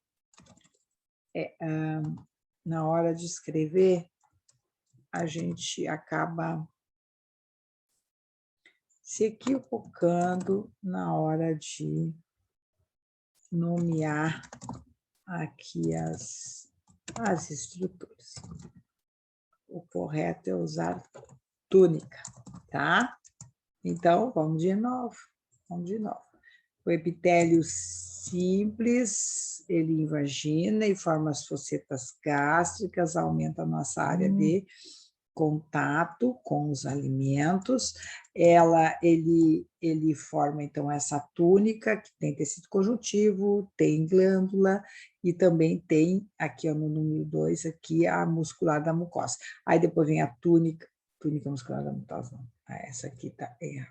na hora de escrever, a gente acaba se equivocando na hora de nomear aqui as estruturas. O correto é usar túnica, tá? Então, vamos de novo. O epitélio simples, ele invagina e forma as fossetas gástricas, aumenta a nossa área de contato com os alimentos. Ele forma, então, essa túnica, que tem tecido conjuntivo, tem glândula, e também tem, aqui ó, no número 2, aqui a muscular da mucosa. Aí depois vem a túnica muscular da mucosa, não. Essa aqui está errada.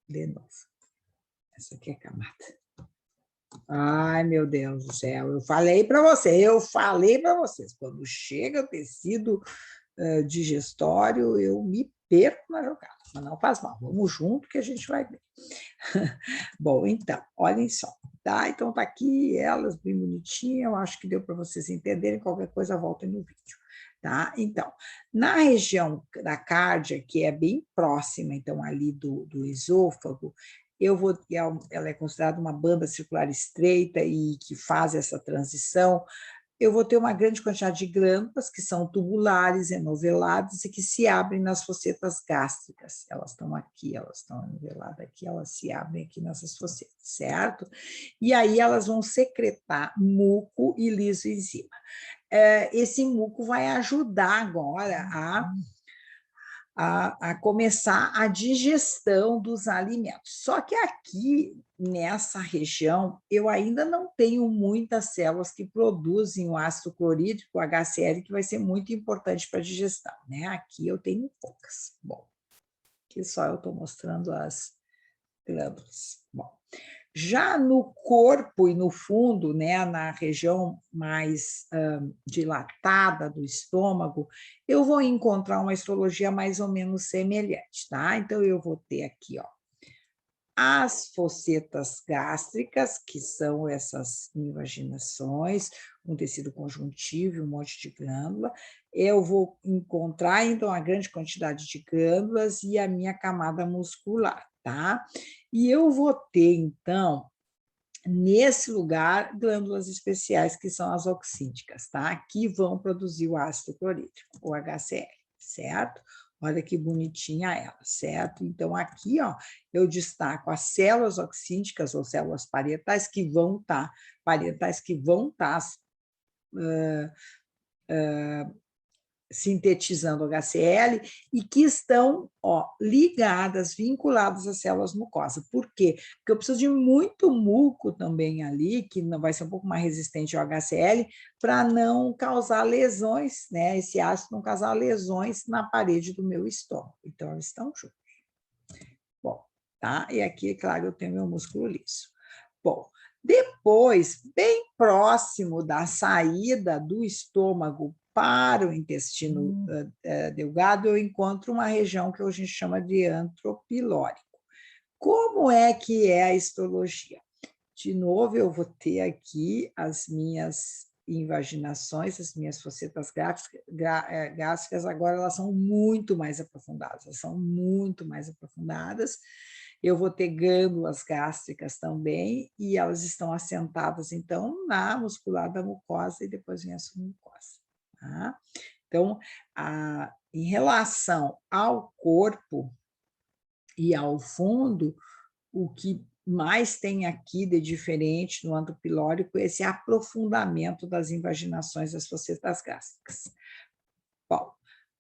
De novo. Essa aqui é a camada. Ai, meu Deus do céu, eu falei para vocês, quando chega o tecido digestório, eu me perco na jogada, mas não faz mal, vamos junto que a gente vai ver. Bom, então, olhem só, tá? Então, tá aqui elas, bem bonitinhas, eu acho que deu para vocês entenderem, qualquer coisa voltem no vídeo. Tá? Então, na região da cárdia, que é bem próxima, então, ali do esôfago, ela é considerada uma banda circular estreita e que faz essa transição. Eu vou ter uma grande quantidade de glândulas que são tubulares, enoveladas e que se abrem nas fossetas gástricas. Elas estão aqui, elas estão enoveladas aqui, elas se abrem aqui nessas fossetas, certo? E aí elas vão secretar muco e lisozima. Esse muco vai ajudar agora a começar a digestão dos alimentos. Só que aqui, nessa região, eu ainda não tenho muitas células que produzem o ácido clorídrico, o HCl, que vai ser muito importante para a digestão, né? Aqui eu tenho poucas. Bom, aqui só eu estou mostrando as glândulas. Bom, já no corpo e no fundo, né, na região mais dilatada do estômago, eu vou encontrar uma histologia mais ou menos semelhante, tá? Então, eu vou ter aqui, ó, as fossetas gástricas, que são essas invaginações, um tecido conjuntivo e um monte de glândula. Eu vou encontrar, então, a grande quantidade de glândulas e a minha camada muscular, tá? E eu vou ter, então, nesse lugar, glândulas especiais, que são as oxídicas, tá? Que vão produzir o ácido clorídrico, o HCl, certo? Olha que bonitinha ela, certo? Então, aqui, ó, eu destaco as células oxídicas ou células parietais que vão estar sintetizando HCl e que estão ligadas, vinculadas às células mucosas. Por quê? Porque eu preciso de muito muco também ali, que não vai ser um pouco mais resistente ao HCl, para não causar lesões, né? Esse ácido não causar lesões na parede do meu estômago. Então, eles estão juntos. Bom, tá? E aqui, claro, eu tenho meu músculo liso. Bom, depois, bem próximo da saída do estômago para o intestino delgado, eu encontro uma região que a gente chama de antropilórico. Como é que é a histologia? De novo, eu vou ter aqui as minhas invaginações, as minhas focetas gástricas, agora elas são muito mais aprofundadas, Eu vou ter glândulas gástricas também, e elas estão assentadas, então, na muscular da mucosa, e depois vem a submucosa. Tá? Então, em relação ao corpo e ao fundo, o que mais tem aqui de diferente no antropilórico é esse aprofundamento das invaginações das focetas gástricas. Bom,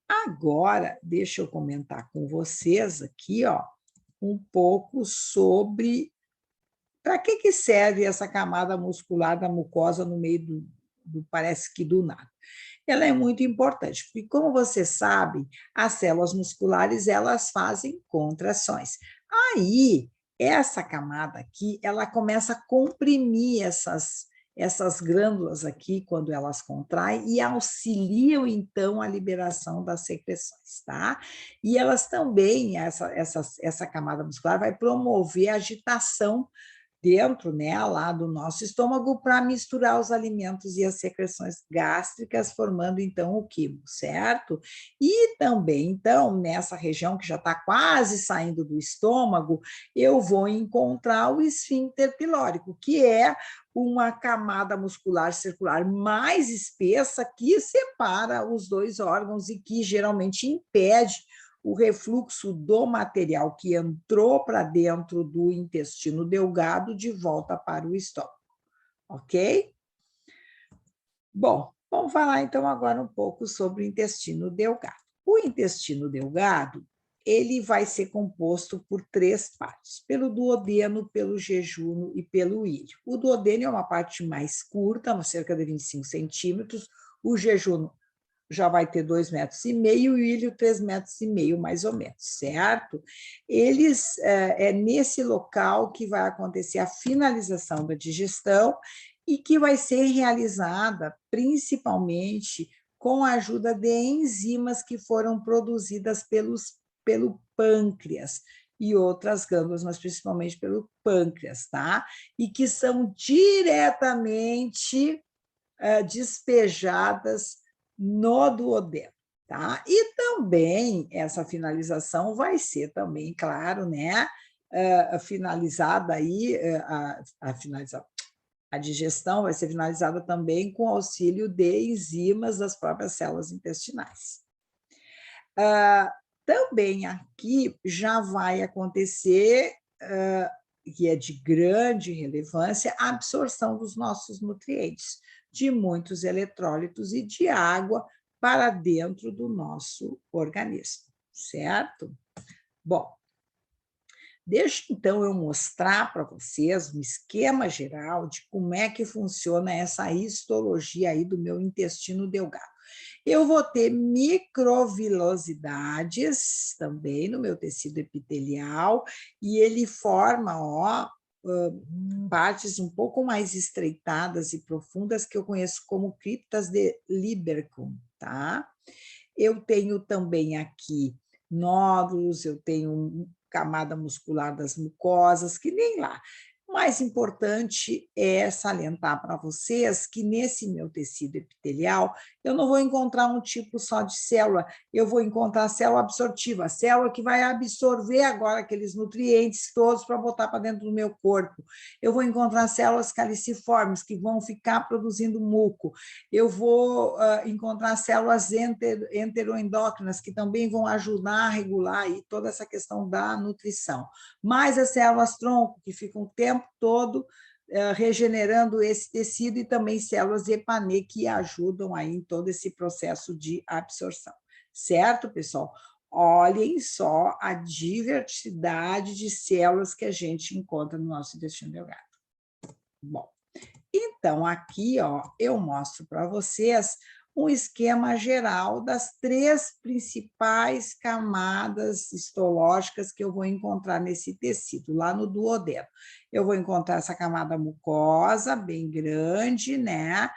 agora deixa eu comentar com vocês aqui, um pouco sobre para que serve essa camada muscular da mucosa no meio parece que do nada. Ela é muito importante, porque, como você sabe, as células musculares elas fazem contrações. Aí, essa camada aqui, ela começa a comprimir essas glândulas aqui, quando elas contraem, e auxiliam, então, a liberação das secreções, tá? E elas também, essa camada muscular, vai promover a agitação dentro, né, lá do nosso estômago para misturar os alimentos e as secreções gástricas, formando então o quimo, certo? E também, então, nessa região que já está quase saindo do estômago, eu vou encontrar o esfíncter pilórico, que é uma camada muscular circular mais espessa que separa os dois órgãos e que geralmente impede o refluxo do material que entrou para dentro do intestino delgado de volta para o estômago, ok? Bom, vamos falar então agora um pouco sobre o intestino delgado. O intestino delgado, ele vai ser composto por 3 partes, pelo duodeno, pelo jejunum e pelo ilho. O duodeno é uma parte mais curta, cerca de 25 centímetros, o jejunum já vai ter 2,5 metros, e o ilho 3,5 metros, mais ou menos, certo? É nesse local que vai acontecer a finalização da digestão e que vai ser realizada principalmente com a ajuda de enzimas que foram produzidas pelo pâncreas e outras glândulas, mas principalmente pelo pâncreas, tá? E que são diretamente despejadas no duodeno, tá? E também essa finalização vai ser também, claro, né, finalizada aí, a digestão vai ser finalizada também com auxílio de enzimas das próprias células intestinais. Também aqui já vai acontecer, que é de grande relevância, a absorção dos nossos nutrientes, de muitos eletrólitos e de água para dentro do nosso organismo, certo? Bom, deixa então eu mostrar para vocês um esquema geral de como é que funciona essa histologia aí do meu intestino delgado. Eu vou ter microvilosidades também no meu tecido epitelial e ele forma, partes um pouco mais estreitadas e profundas que eu conheço como criptas de Lieberkühn, tá? Eu tenho também aqui nódulos, eu tenho camada muscular das mucosas, que nem lá. O mais importante é salientar para vocês que nesse meu tecido epitelial eu não vou encontrar um tipo só de célula, eu vou encontrar a célula absortiva, a célula que vai absorver agora aqueles nutrientes todos para botar para dentro do meu corpo. Eu vou encontrar células caliciformes que vão ficar produzindo muco. Eu vou encontrar células enteroendócrinas que também vão ajudar a regular aí toda essa questão da nutrição. Mais as células tronco, que ficam o tempo todo regenerando esse tecido e também células EPANE que ajudam aí em todo esse processo de absorção. Certo, pessoal? Olhem só a diversidade de células que a gente encontra no nosso intestino delgado. Bom, então aqui ó, eu mostro para vocês um esquema geral das 3 principais camadas histológicas que eu vou encontrar nesse tecido, lá no duodeno. Eu vou encontrar essa camada mucosa, bem grande, né?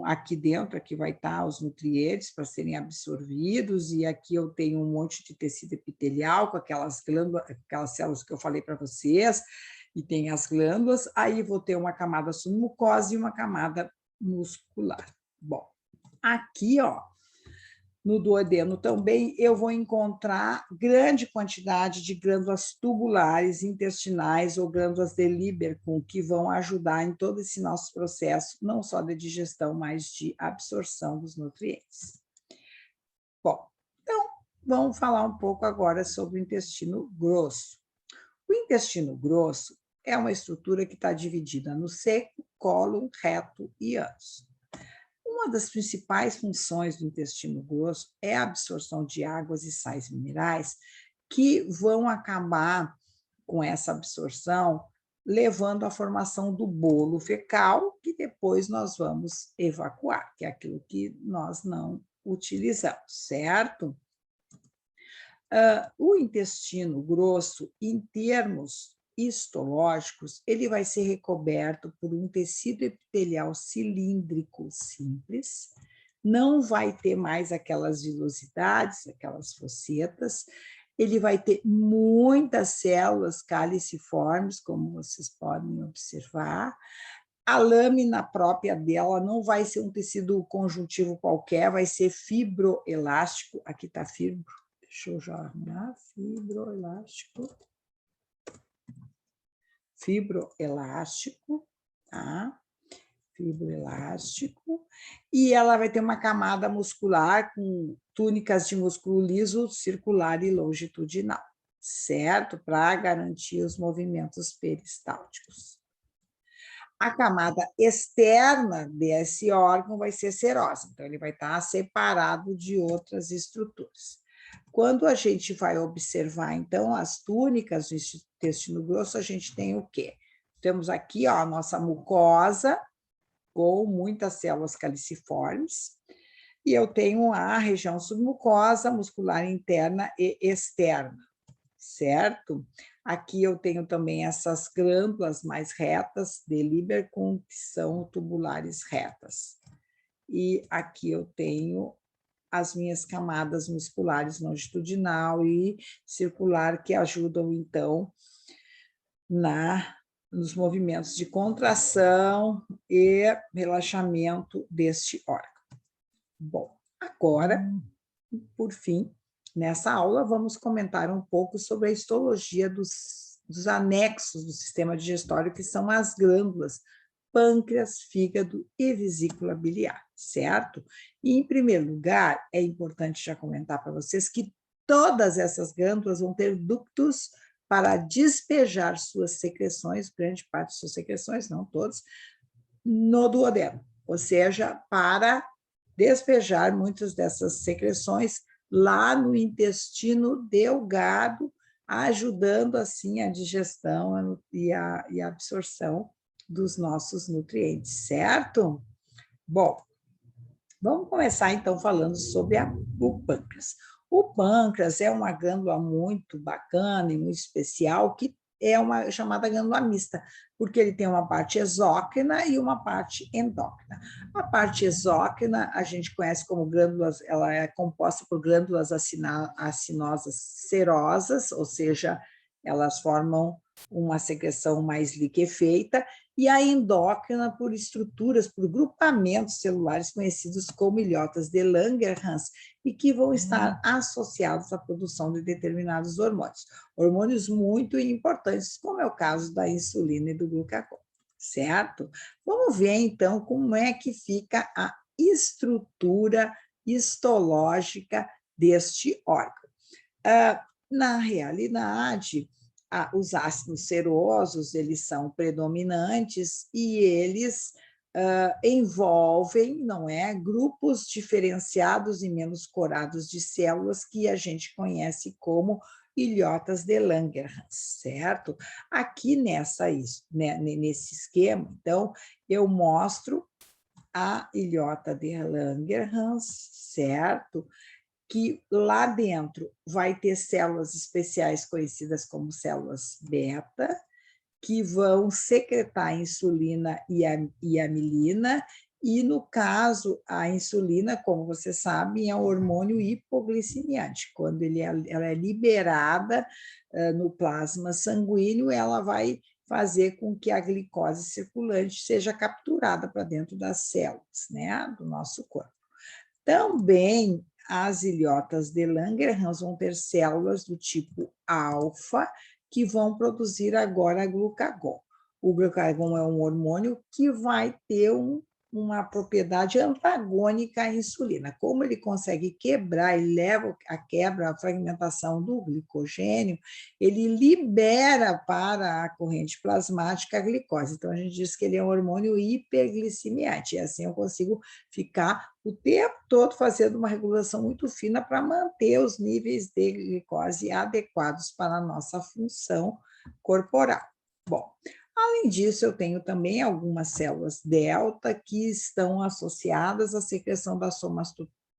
Aqui dentro, aqui vai estar os nutrientes para serem absorvidos, e aqui eu tenho um monte de tecido epitelial com aquelas glândulas, aquelas células que eu falei para vocês, e tem as glândulas, aí vou ter uma camada submucosa e uma camada muscular. Bom, aqui, ó, no duodeno também, eu vou encontrar grande quantidade de glândulas tubulares intestinais ou glândulas de Lieberkühn, que vão ajudar em todo esse nosso processo, não só de digestão, mas de absorção dos nutrientes. Bom, então, vamos falar um pouco agora sobre o intestino grosso. O intestino grosso é uma estrutura que está dividida no seco, cólon, reto e ânus. Uma das principais funções do intestino grosso é a absorção de águas e sais minerais que vão acabar com essa absorção, levando à formação do bolo fecal, que depois nós vamos evacuar, que é aquilo que nós não utilizamos, certo? O intestino grosso, em termos histológicos, ele vai ser recoberto por um tecido epitelial cilíndrico simples, não vai ter mais aquelas vilosidades, aquelas fossetas, ele vai ter muitas células caliciformes, como vocês podem observar. A lâmina própria dela não vai ser um tecido conjuntivo qualquer, vai ser fibroelástico, aqui está fibro, deixa eu já arrumar, fibroelástico, tá? Fibroelástico, e ela vai ter uma camada muscular com túnicas de músculo liso, circular e longitudinal, certo? Para garantir os movimentos peristálticos. A camada externa desse órgão vai ser serosa, então ele vai estar separado de outras estruturas. Quando a gente vai observar, então, as túnicas do intestino grosso, a gente tem o quê? Temos aqui ó, a nossa mucosa, com muitas células caliciformes, e eu tenho a região submucosa, muscular interna e externa, certo? Aqui eu tenho também essas glândulas mais retas de Lieberkühn, que são tubulares retas. E aqui eu tenho as minhas camadas musculares longitudinal e circular, que ajudam, então, nos movimentos de contração e relaxamento deste órgão. Bom, agora, por fim, nessa aula, vamos comentar um pouco sobre a histologia dos anexos do sistema digestório, que são as glândulas pâncreas, fígado e vesícula biliar, certo? E, em primeiro lugar, é importante já comentar para vocês que todas essas glândulas vão ter ductos para despejar suas secreções, grande parte de suas secreções, não todas, no duodeno, ou seja, para despejar muitas dessas secreções lá no intestino delgado, ajudando, assim, a digestão e a absorção dos nossos nutrientes, certo? Bom, vamos começar, então, falando sobre o pâncreas. O pâncreas é uma glândula muito bacana e muito especial, que é uma chamada glândula mista, porque ele tem uma parte exócrina e uma parte endócrina. A parte exócrina a gente conhece como glândulas, ela é composta por glândulas acinosas serosas, ou seja, elas formam uma secreção mais liquefeita, e a endócrina por estruturas, por grupamentos celulares conhecidos como ilhotas de Langerhans, e que vão estar associados à produção de determinados hormônios. Hormônios muito importantes, como é o caso da insulina e do glucagon, certo? Vamos ver, então, como é que fica a estrutura histológica deste órgão. Na realidade, os ácidos serosos, eles são predominantes e eles envolvem, não é, grupos diferenciados e menos corados de células que a gente conhece como ilhotas de Langerhans, certo? Aqui nesse esquema, então, eu mostro a ilhota de Langerhans, certo? Que lá dentro vai ter células especiais conhecidas como células beta, que vão secretar insulina e amilina, e, no caso, a insulina, como vocês sabem, é um hormônio hipoglicemiante. Quando ela é liberada no plasma sanguíneo, ela vai fazer com que a glicose circulante seja capturada para dentro das células, né, do nosso corpo. Também as ilhotas de Langerhans vão ter células do tipo alfa, que vão produzir agora glucagon. O glucagon é um hormônio que vai ter uma propriedade antagônica à insulina. Como ele consegue quebrar, ele leva a fragmentação do glicogênio, ele libera para a corrente plasmática a glicose. Então, a gente diz que ele é um hormônio hiperglicemiante, e assim eu consigo ficar o tempo todo fazendo uma regulação muito fina para manter os níveis de glicose adequados para a nossa função corporal. Bom, além disso, eu tenho também algumas células delta que estão associadas à secreção da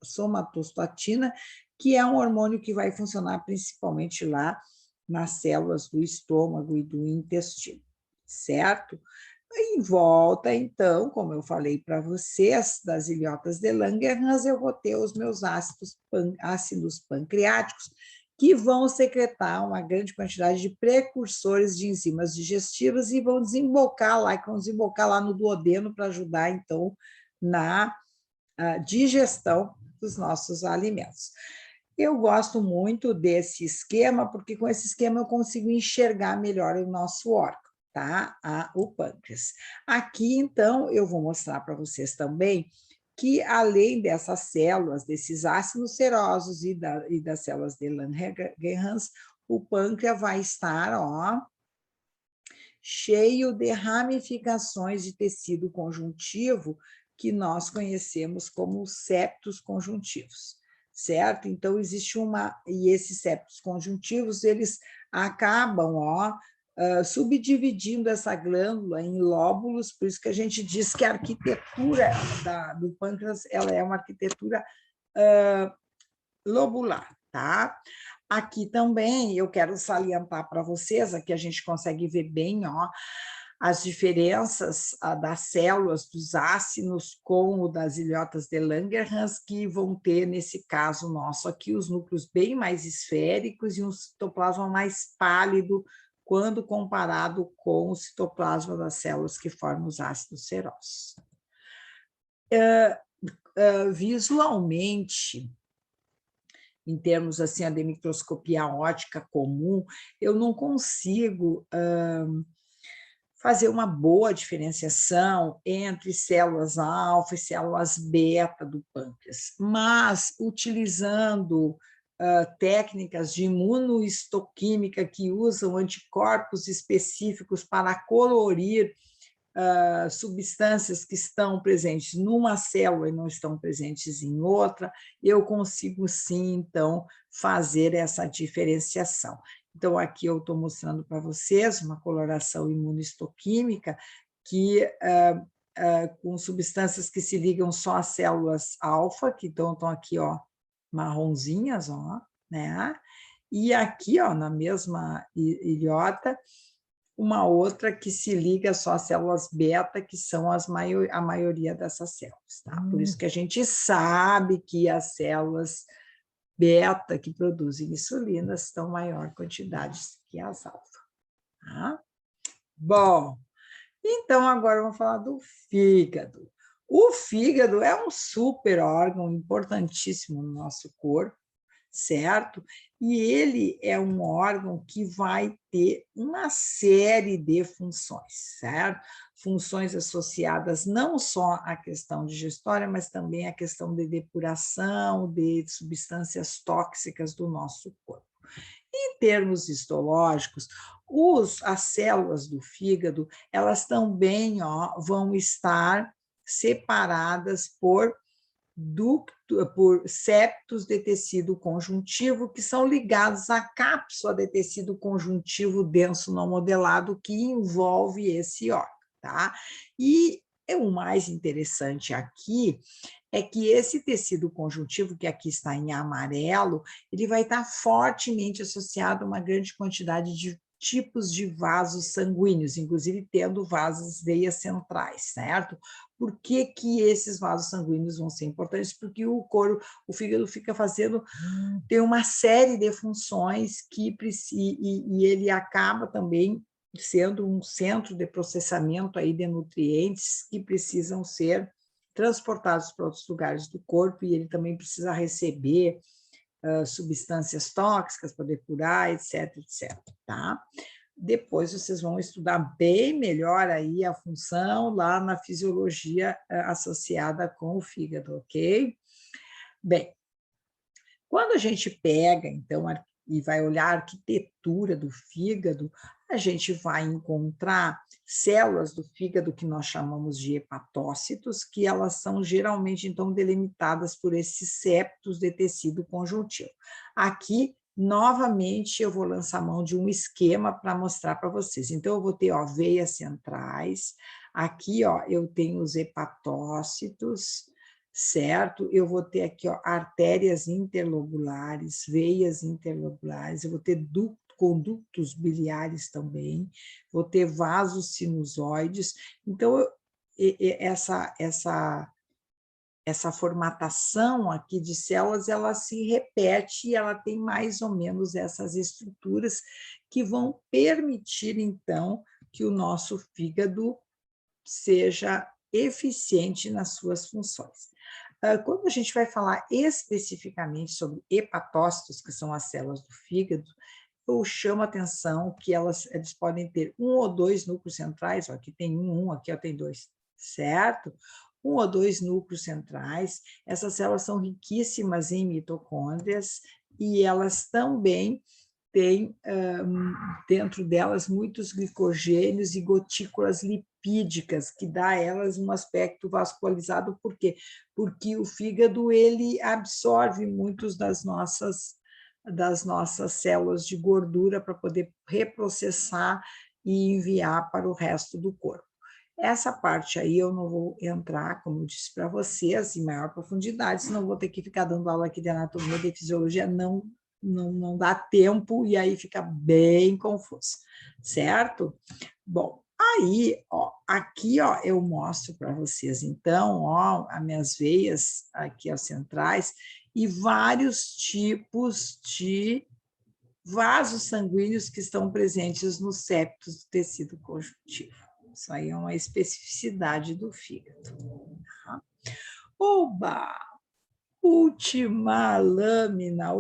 somatostatina, que é um hormônio que vai funcionar principalmente lá nas células do estômago e do intestino, certo? Em volta, então, como eu falei para vocês, das ilhotas de Langerhans, eu vou ter os meus ácidos pancreáticos, que vão secretar uma grande quantidade de precursores de enzimas digestivas e vão desembocar lá no duodeno para ajudar, então, na digestão dos nossos alimentos. Eu gosto muito desse esquema, porque com esse esquema eu consigo enxergar melhor o nosso órgão, tá? O pâncreas. Aqui, então, eu vou mostrar para vocês também que, além dessas células, desses ácidos serosos e das células de Langerhans, o pâncreas vai estar, ó, cheio de ramificações de tecido conjuntivo que nós conhecemos como septos conjuntivos, certo? Então, existe e esses septos conjuntivos, eles acabam, ó, subdividindo essa glândula em lóbulos, por isso que a gente diz que a arquitetura do pâncreas ela é uma arquitetura lobular, tá? Aqui também eu quero salientar para vocês, aqui a gente consegue ver bem, ó, as diferenças das células dos ácidos com o das ilhotas de Langerhans, que vão ter, nesse caso nosso aqui, os núcleos bem mais esféricos e um citoplasma mais pálido quando comparado com o citoplasma das células que formam os ácidos serosos. Visualmente, em termos assim, de microscopia óptica comum, eu não consigo fazer uma boa diferenciação entre células alfa e células beta do pâncreas, mas utilizando técnicas de imunohistoquímica que usam anticorpos específicos para colorir substâncias que estão presentes numa célula e não estão presentes em outra, eu consigo sim, então, fazer essa diferenciação. Então, aqui eu estou mostrando para vocês uma coloração imunohistoquímica que, com substâncias que se ligam só às células alfa, que estão aqui, ó, marronzinhas, ó, né? E aqui, ó, na mesma ilhota, uma outra que se liga só às células beta, que são a maioria dessas células. Tá? Por isso que a gente sabe que as células beta que produzem insulina estão em maior quantidade que as alfa. Tá? Bom, então agora vamos falar do fígado. O fígado é um super órgão importantíssimo no nosso corpo, certo? E ele é um órgão que vai ter uma série de funções, certo? Funções associadas não só à questão digestória, mas também à questão de depuração de substâncias tóxicas do nosso corpo. Em termos histológicos, as células do fígado, elas também vão estar separadas por septos de tecido conjuntivo, que são ligados à cápsula de tecido conjuntivo denso não modelado que envolve esse órgão, tá? E o mais interessante aqui é que esse tecido conjuntivo, que aqui está em amarelo, ele vai estar fortemente associado a uma grande quantidade de tipos de vasos sanguíneos, inclusive tendo vasos veias centrais, certo? Por que que esses vasos sanguíneos vão ser importantes? Porque o fígado fica tem uma série de funções e ele acaba também sendo um centro de processamento aí de nutrientes que precisam ser transportados para outros lugares do corpo, e ele também precisa receber substâncias tóxicas para depurar, etc, etc, tá? Depois vocês vão estudar bem melhor aí a função lá na fisiologia associada com o fígado, ok? Bem, quando a gente pega, então, e vai olhar a arquitetura do fígado, a gente vai encontrar células do fígado que nós chamamos de hepatócitos, que elas são geralmente, então, delimitadas por esses septos de tecido conjuntivo. Aqui, novamente, eu vou lançar mão de um esquema para mostrar para vocês. Então, eu vou ter veias centrais, aqui eu tenho os hepatócitos, certo? Eu vou ter aqui artérias interlobulares, veias interlobulares, eu vou ter condutos biliares também, vou ter vasos sinusoides. Então, essa formatação aqui de células, ela se repete e ela tem mais ou menos essas estruturas que vão permitir, então, que o nosso fígado seja eficiente nas suas funções. Quando a gente vai falar especificamente sobre hepatócitos, que são as células do fígado, eu chamo a atenção que eles podem ter um ou dois núcleos centrais, aqui tem aqui tem dois, certo? Um ou dois núcleos centrais. Essas células são riquíssimas em mitocôndrias e elas também têm dentro delas muitos glicogênios e gotículas lipídicas, que dá a elas um aspecto vascularizado. Por quê? Porque o fígado ele absorve muitos das nossas células de gordura para poder reprocessar e enviar para o resto do corpo. Essa parte aí eu não vou entrar, como eu disse para vocês, em maior profundidade, senão vou ter que ficar dando aula aqui de anatomia e de fisiologia, não dá tempo e aí fica bem confuso, certo? Bom, aí, aqui, eu mostro para vocês, então, as minhas veias aqui, centrais, e vários tipos de vasos sanguíneos que estão presentes nos septos do tecido conjuntivo. Isso aí é uma especificidade do fígado. Tá? Oba! Última lâmina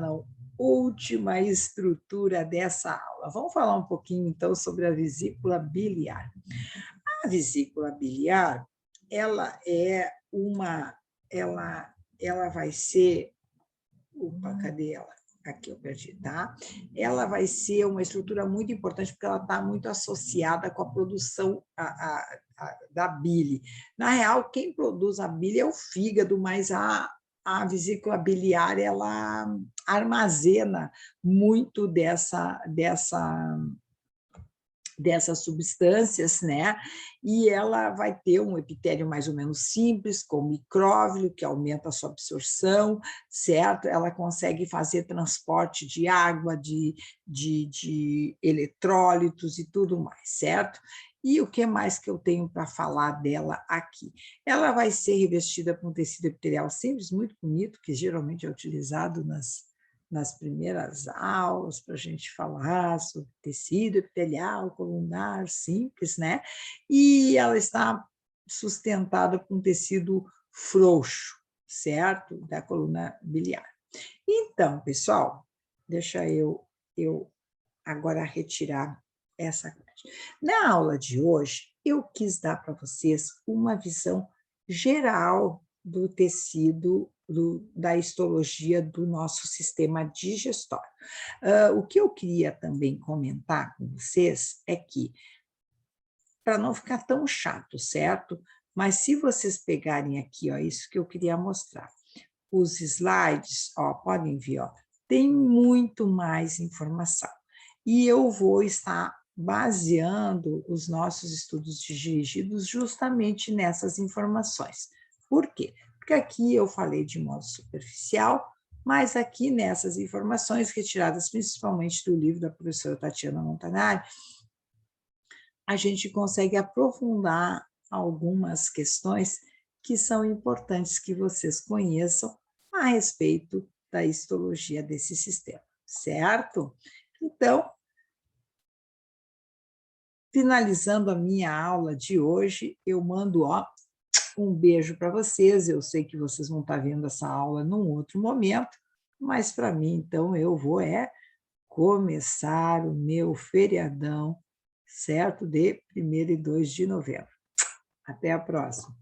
não, última estrutura dessa aula. Vamos falar um pouquinho, então, sobre a vesícula biliar. A vesícula biliar, ela vai ser... Opa, cadê ela? Aqui eu perdi, tá? Ela vai ser uma estrutura muito importante porque ela está muito associada com a produção da bile. Na real, quem produz a bile é o fígado, mas a vesícula biliar ela armazena muito dessas substâncias, né? E ela vai ter um epitélio mais ou menos simples, com micróvilo, que aumenta a sua absorção, certo? Ela consegue fazer transporte de água, de eletrólitos e tudo mais, certo? E o que mais que eu tenho para falar dela aqui? Ela vai ser revestida com um tecido epitelial simples, muito bonito, que geralmente é utilizado nas primeiras aulas, para a gente falar sobre tecido epitelial, colunar, simples, né? E ela está sustentada por um tecido frouxo, certo? Da coluna biliar. Então, pessoal, deixa eu agora retirar essa parte. Na aula de hoje, eu quis dar para vocês uma visão geral do tecido da histologia do nosso sistema digestório. O que eu queria também comentar com vocês é que, para não ficar tão chato, certo? Mas se vocês pegarem aqui, ó, isso que eu queria mostrar, os slides, ó, podem ver, ó, tem muito mais informação. E eu vou estar baseando os nossos estudos dirigidos justamente nessas informações. Por quê? Porque aqui eu falei de modo superficial, mas aqui nessas informações, retiradas principalmente do livro da professora Tatiana Montanari, a gente consegue aprofundar algumas questões que são importantes que vocês conheçam a respeito da histologia desse sistema, certo? Então, finalizando a minha aula de hoje, eu mando um beijo para vocês. Eu sei que vocês vão estar vendo essa aula num outro momento, mas para mim, então, eu vou começar o meu feriadão, certo? De 1º e 2 de novembro. Até a próxima.